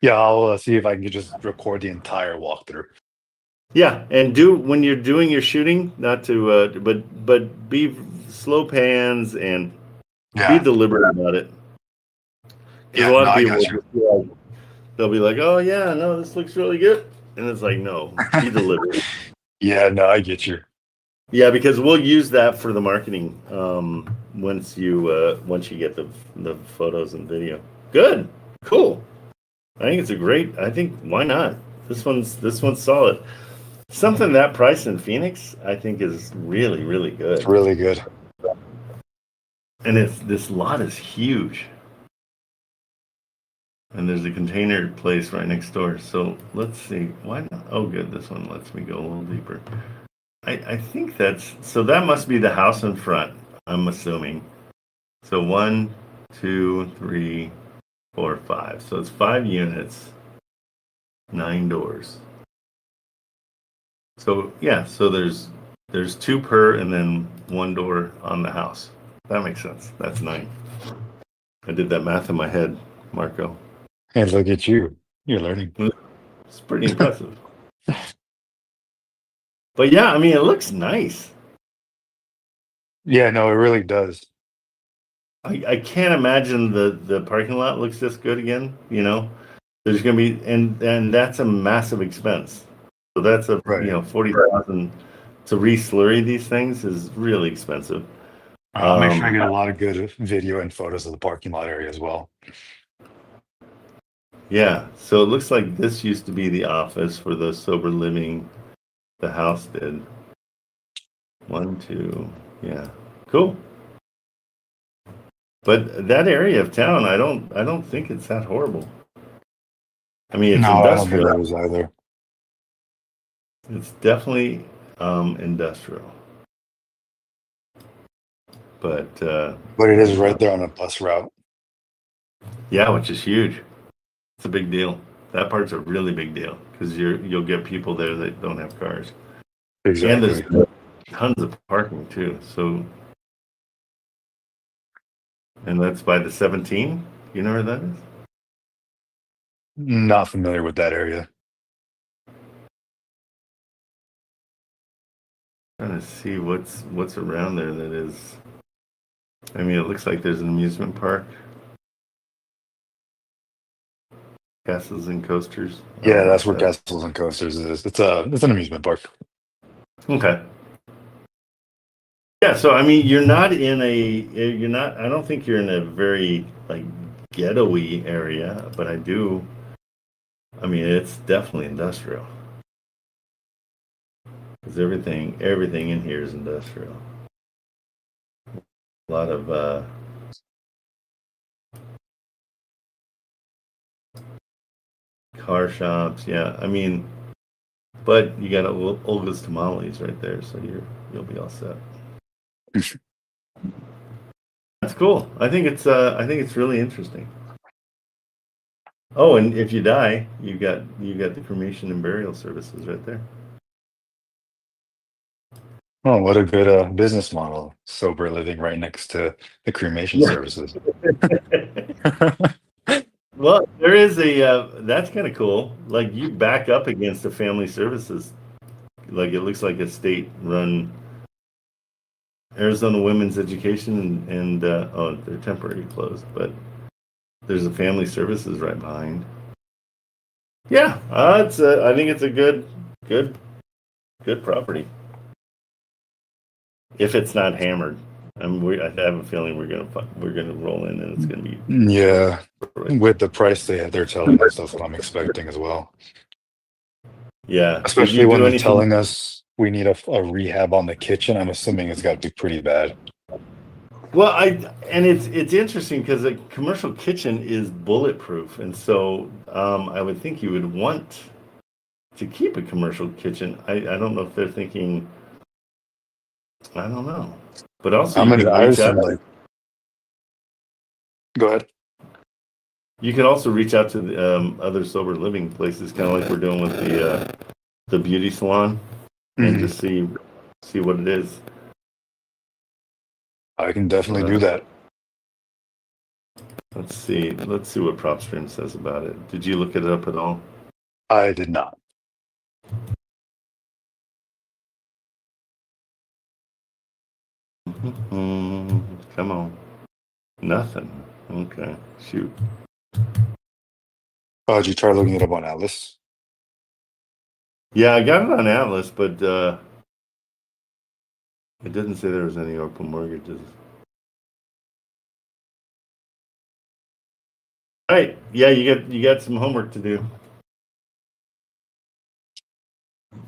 Yeah, I'll see if I can just record the entire walkthrough. Yeah, and do when you're doing your shooting, not to, but be slow pans and be Yeah, deliberate about it. Because a lot no, of I people got will you. just be like, they'll be like, "Oh yeah, no, this looks really good," and it's like, no, be deliberate. Yeah, no, I get you. Yeah, because we'll use that for the marketing once you get the photos and video. Good, cool. I think it's a great. I think why not? This one's solid. Something that price in Phoenix, I think, is really really good. It's really good. And this lot is huge. And there's a container place right next door. So let's see. Why not? Oh, good. This one lets me go a little deeper. I think that must be the house in front, I'm assuming. So 1, 2, 3, 4, 5. So it's 5 units, 9 doors. So yeah, so there's 2 per and then 1 door on the house. That makes sense. That's 9. I did that math in my head, Marco. And look at you. You're learning. It's pretty impressive. But yeah, I mean, it looks nice. Yeah, no, it really does. I can't imagine the parking lot looks this good again. You know, there's going to be and that's a massive expense. So that's a Right. 40,000 to re-slurry these things is really expensive. I'll make sure I get a lot of good video and photos of the parking lot area as well. Yeah, so it looks like this used to be the office for the sober living. The house did. 1, 2, yeah, cool. But that area of town, I don't think it's that horrible. I mean, it's No, I don't think industrial. that is either. It's definitely industrial. But it is right there on a bus route. yeah, which is huge. It's a big deal. That part's a really big deal because you'll get people there that don't have cars. Exactly. And there's tons of parking too. So, and that's by the 17. You know where that is? Not familiar with that area. Trying to see what's around there that is. I mean, it looks like there's an amusement park, castles and coasters. Yeah, that's where Castles and Coasters is. It's an amusement park. Okay. Yeah, so I mean, you're not. I don't think you're in a very like ghetto-y area, but I mean, it's definitely industrial. Because everything in here is industrial. A lot of car shops, yeah. I mean, but you got Olga's Tamales right there, so you'll be all set. That's cool. I think it's really interesting. Oh, and if you die, you got the cremation and burial services right there. Oh, what a good business model. Sober living right next to the cremation services. Well, there is that's kind of cool. Like you back up against the family services. Like it looks like a state-run Arizona Women's Education and they're temporarily closed, but there's a family services right behind. Yeah, I think it's a good property. If it's not hammered, I have a feeling we're gonna roll in and it's gonna be Yeah, with the price they're telling us, that's what I'm expecting as well. Yeah. Did Especially you when do they're anything? telling us we need a rehab on the kitchen. I'm assuming it's got to be pretty bad. Well, it's interesting because a commercial kitchen is bulletproof, and so I would think you would want to keep a commercial kitchen. I don't know if they're thinking. I don't know, but also I'm you gonna, could I reach out. assume like, go ahead. You can also reach out to the, other sober living places, kind of like we're doing with the beauty salon, and Mhm. just see what it is. I can definitely do that. Let's see what PropStream says about it. Did you look it up at all? I did not. Come on, nothing. Okay, shoot. Oh, did you try looking it up on Atlas? Yeah, I got it on Atlas, but it didn't say there was any open mortgages. All right, yeah, you got some homework to do.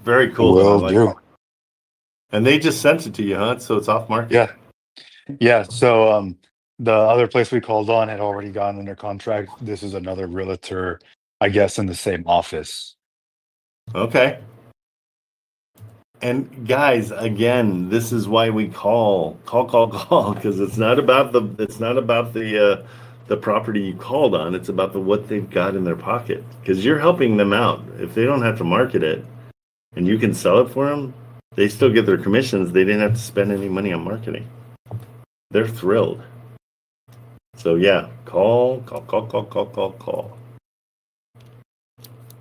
Very cool though. I Will like do. it. And they just sent it to you, huh? So it's off market. Yeah. Yeah. So the other place we called on had already gone under contract. This is another realtor, I guess, in the same office. Okay. And guys, again, this is why we call, because it's not about the property you called on. It's about what they've got in their pocket. Because you're helping them out. If they don't have to market it, and you can sell it for them, they still get their commissions. They didn't have to spend any money on marketing. They're thrilled. So yeah, call.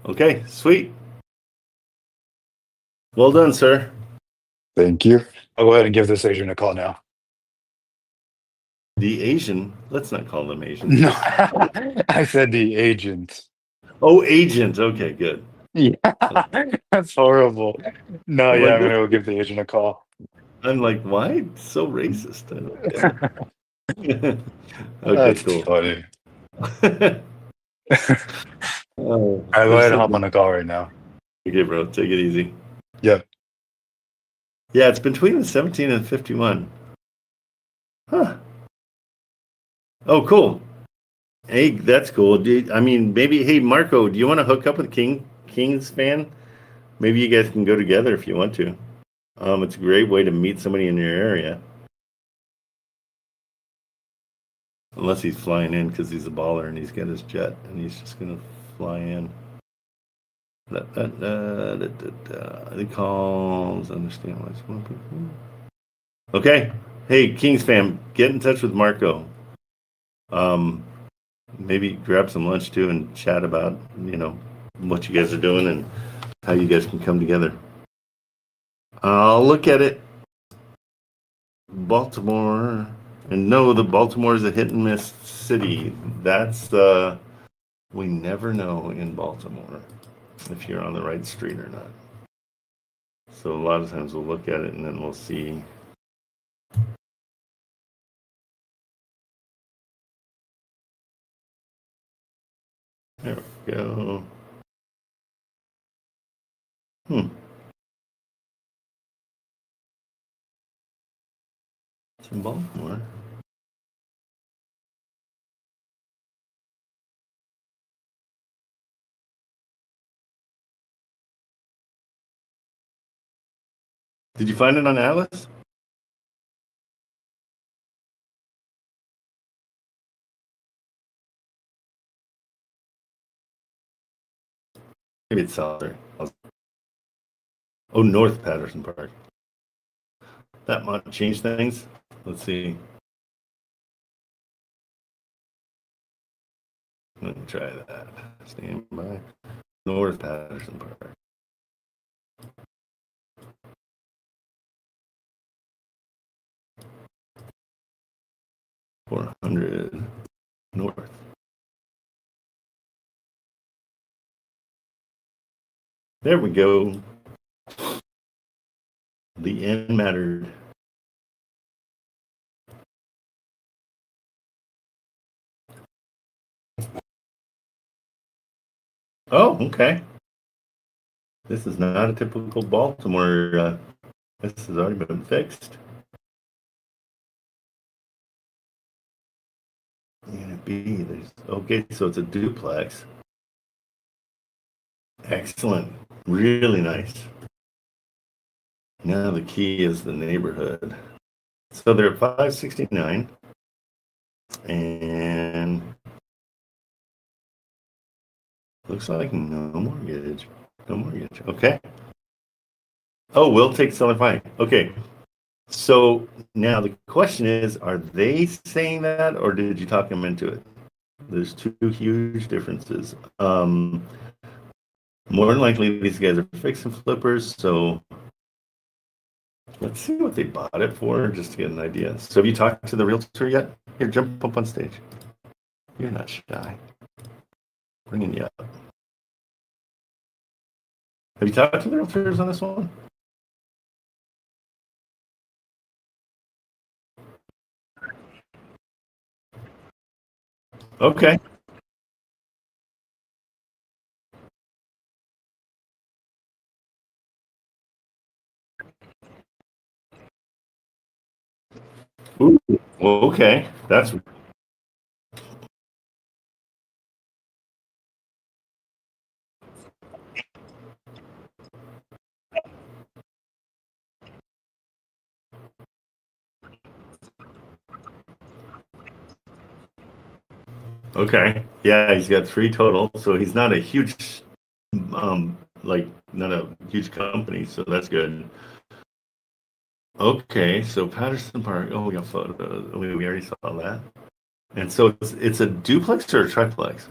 Okay, sweet. Well done, sir. Thank you. I'll go ahead and give this agent a call now. The Asian, let's not call them Asian. No, I said the agent. Oh, agent. Okay, good. Yeah, that's horrible. No, I'm yeah, like, I'm gonna go give the agent a call. I'm like, why so racist? I don't get it. Okay, That's cool. funny. Oh, I'll go there's ahead and some- hop on the call right now. Okay, bro, take it easy. Yep. Yeah, it's between the 17 and 51. Huh. Oh, cool. Hey, that's cool. I mean, maybe, hey, Marco, do you want to hook up with King's fan? Maybe you guys can go together if you want to. It's a great way to meet somebody in your area. Unless he's flying in because he's a baller and he's got his jet and he's just going to fly in. The calls, understand what's going. Okay. Hey, Kings fam, get in touch with Marco. Maybe grab some lunch too and chat about, what you guys are doing and how you guys can come together. I'll look at it. Baltimore. And no, the Baltimore is a hit and miss city. That's we never know in Baltimore if you're on the right street or not. So a lot of times we'll look at it and then we'll see. There we go. It's in Baltimore. Did you find it on Atlas? Maybe it's south there. Oh, North Patterson Park. That might change things. Let's see. Let me try that. Stand by. North Patterson Park. $400 north. There we go. The end mattered. Oh, okay. This is not a typical Baltimore. This has already been fixed. Unit B. Okay, so it's a duplex. Excellent. Really nice. Now the key is the neighborhood. So they're at 569. And looks like no mortgage. No mortgage. Okay. Oh, we'll take selling fine. Okay. So now the question is, are they saying that or did you talk them into it? There's two huge differences. More than likely, these guys are fix and flippers. So let's see what they bought it for just to get an idea. So have you talked to the realtor yet? Here, jump up on stage. You're not shy. Bringing you up. Have you talked to the realtors on this one? Okay. Ooh, well, okay. That's okay. Yeah, he's got 3 total. So he's not a huge, not a huge company. So that's good. Okay, so Patterson Park. Oh, we got photos. We already saw that. And so it's a duplex or a triplex?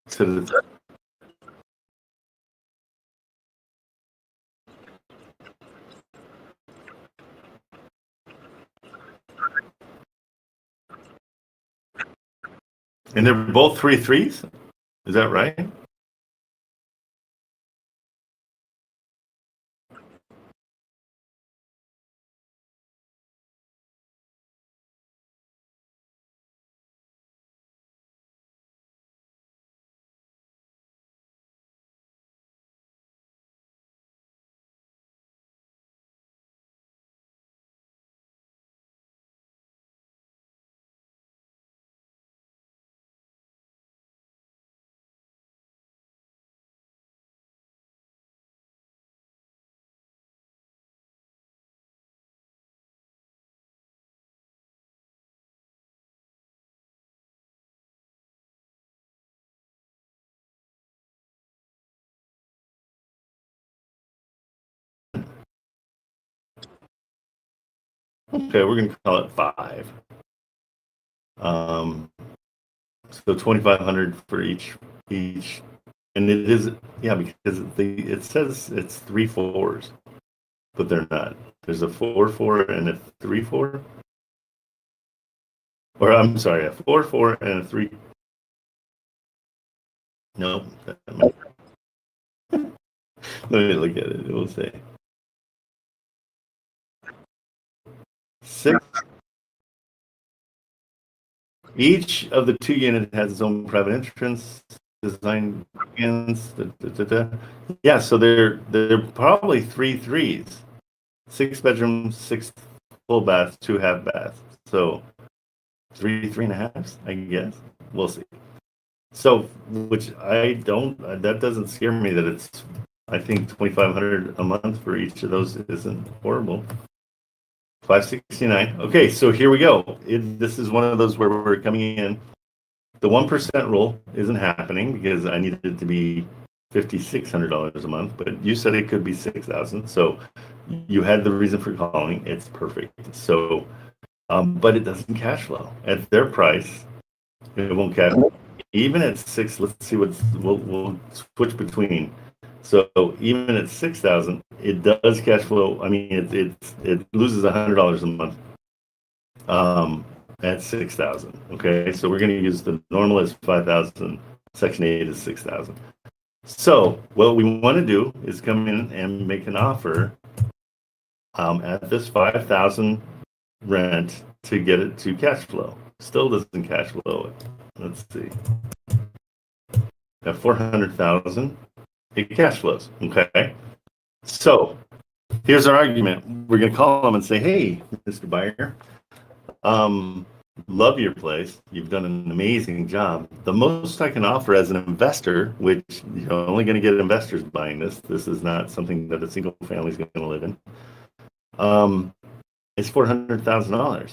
So and they're both 3 threes? Is that right? Okay, we're gonna call it 5. So 2,500 for each, and it is, yeah, because it says it's 3 fours, but they're not. There's a 4-4 and a 3-4, or I'm sorry, a 4-4 and a 3. No, let me look at it. It will say 6. Each of the 2 units has its own private entrance, design begins. Yeah, so they're probably 3 threes, 6 bedrooms, 6 full baths, 2 half baths. So 3.5, I guess. We'll see. So, which I don't. That doesn't scare me. That it's. I think 2,500 a month for each of those isn't horrible. 569. Okay, so here we go. This is one of those where we're coming in. The 1% rule isn't happening because I needed it to be $5,600 a month, but you said it could be 6,000. So you had the reason for calling. It's perfect. So, but it doesn't cash flow at their price. It won't cash. Even at 6, let's see we'll switch between. So even at 6,000, it does cash flow. I mean, it loses $100 a month. At 6,000. Okay, so we're going to use the normal is 5,000. Section 8 is 6,000. So what we want to do is come in and make an offer at this 5,000 rent to get it to cash flow. Still doesn't cash flow it. Let's see. Got 400,000. it cash flows. Okay. So here's our argument. We're going to call them and say, hey, Mr. Buyer, love your place. You've done an amazing job. The most I can offer as an investor, which you're only going to get investors buying this. This is not something that a single family is going to live in. It's $400,000.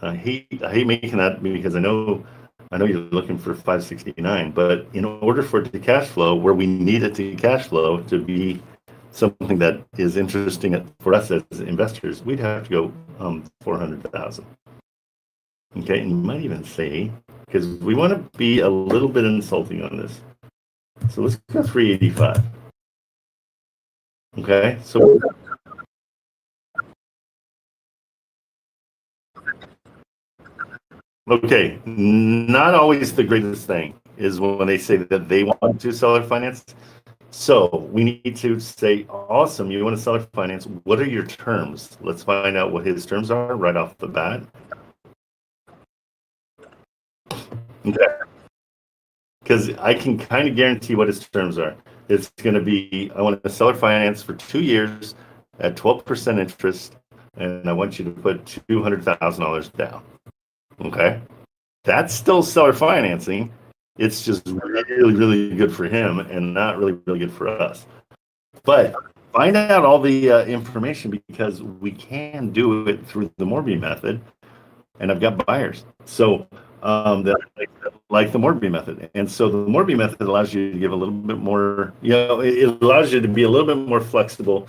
I hate making that because I know you're looking for 569, but in order for it to cash flow where we need it to cash flow to be something that is interesting for us as investors, we'd have to go 400,000. Okay, and you might even say, because we want to be a little bit insulting on this, so let's go 385. Okay, so okay, not always the greatest thing is when they say that they want to seller finance. So we need to say, awesome, you want to seller finance. What are your terms? Let's find out what his terms are right off the bat. Okay. Because I can kind of guarantee what his terms are. It's going to be, I want to seller finance for 2 years at 12% interest, and I want you to put $200,000 down. Okay. That's still seller financing. It's just really, really good for him and not really, really good for us. But find out all the information because we can do it through the Morby method, and I've got buyers. So that like the Morby method. And so the Morby method allows you to give a little bit more, it allows you to be a little bit more flexible,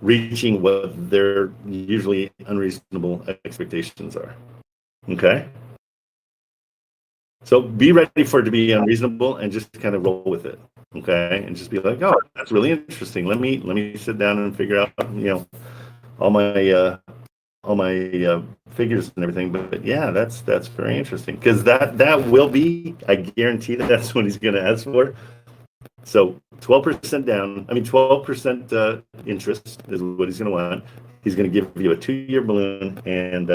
reaching what their usually unreasonable expectations are. Okay. So be ready for it to be unreasonable and just kind of roll with it. Okay. And just be like, oh, that's really interesting. Let me sit down and figure out, all my figures and everything. But yeah, that's very interesting because that will be, I guarantee that's what he's going to ask for. So 12% down, 12% interest is what he's going to want. He's going to give you a 2-year balloon and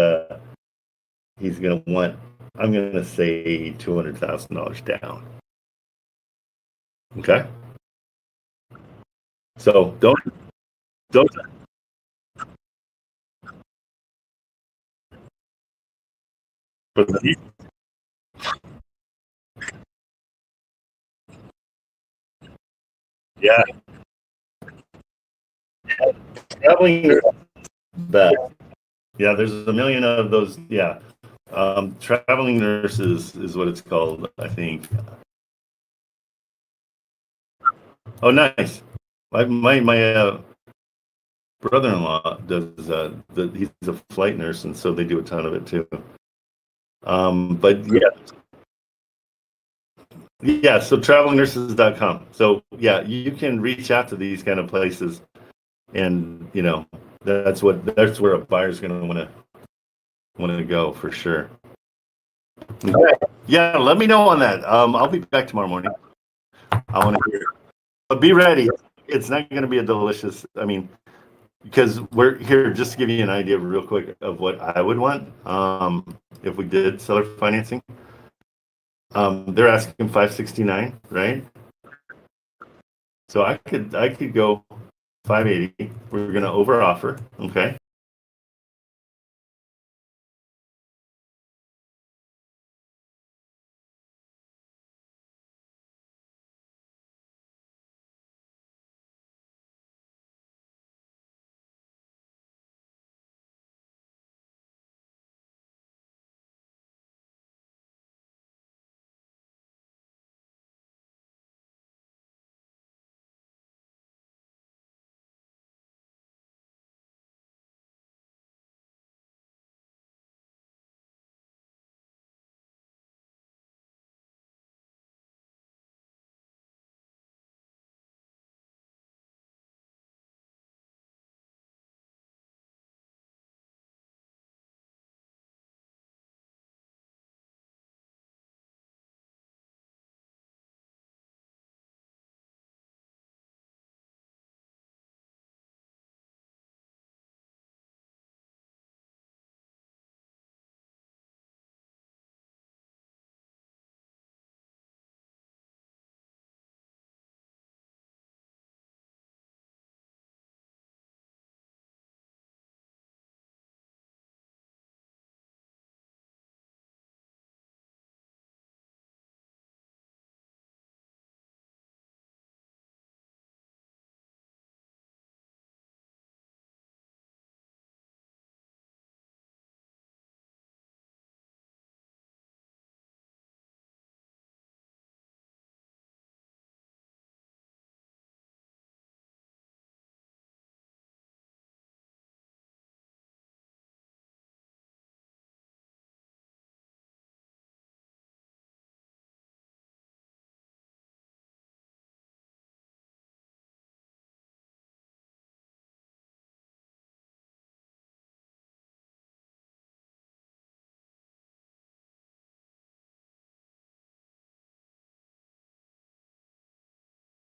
he's going to want, I'm going to say $200,000 down. Okay. So don't. Yeah. Traveling that. Yeah, there's a million of those. Yeah. Traveling nurses is what it's called, I think. Oh, nice. My brother-in-law does he's a flight nurse, and so they do a ton of it too. But yeah, so travelingnurses.com. So yeah, you can reach out to these kind of places, and that's where a buyer's going to want to go for sure. Okay. Yeah, let me know on that. I'll be back tomorrow morning. I want to hear. But be ready. It's not going to be a delicious. Because we're here just to give you an idea real quick of what I would want if we did seller financing. They're asking 569, right? So I could go 580. We're going to over offer, okay?